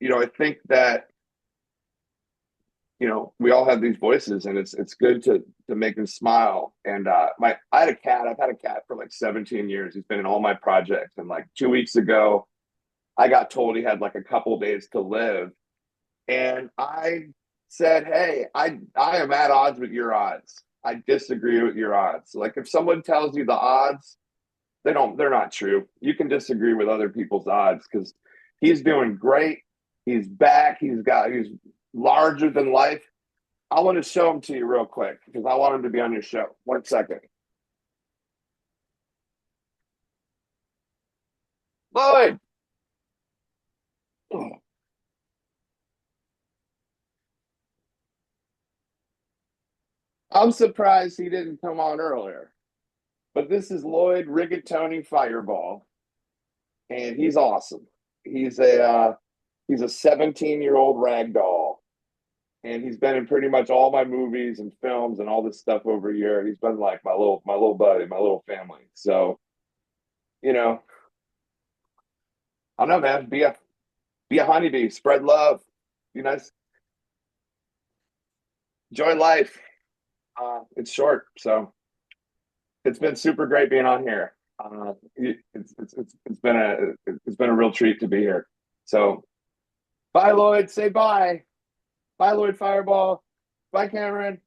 I think that we all have these voices, and it's good to make them smile. And my I had a cat. I've had a cat for like 17 years. He's been in all my projects, and like 2 weeks ago I got told he had like a couple days to live. And I said, hey, I am at odds with your odds. I disagree with your odds. Like if someone tells you the odds, they're not true. You can disagree with other people's odds because he's doing great. He's back. He's larger than life. I want to show him to you real quick because I want him to be on your show. 1 second. Lloyd. I'm surprised he didn't come on earlier. But this is Lloyd Rigatoni Fireball, and he's awesome. He's a 17-year-old rag doll, and he's been in pretty much all my movies and films and all this stuff over a year. He's been like my little buddy, my little family. So you know, I don't know, man. Be a honeybee, spread love, be nice, enjoy life. It's short, so it's been super great being on here. It's been a real treat to be here. So bye, Lloyd. Say bye. Bye, Lloyd Fireball. Bye, Cameron.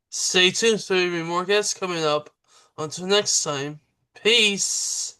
Stay tuned for even more guests coming up. Until next time, peace.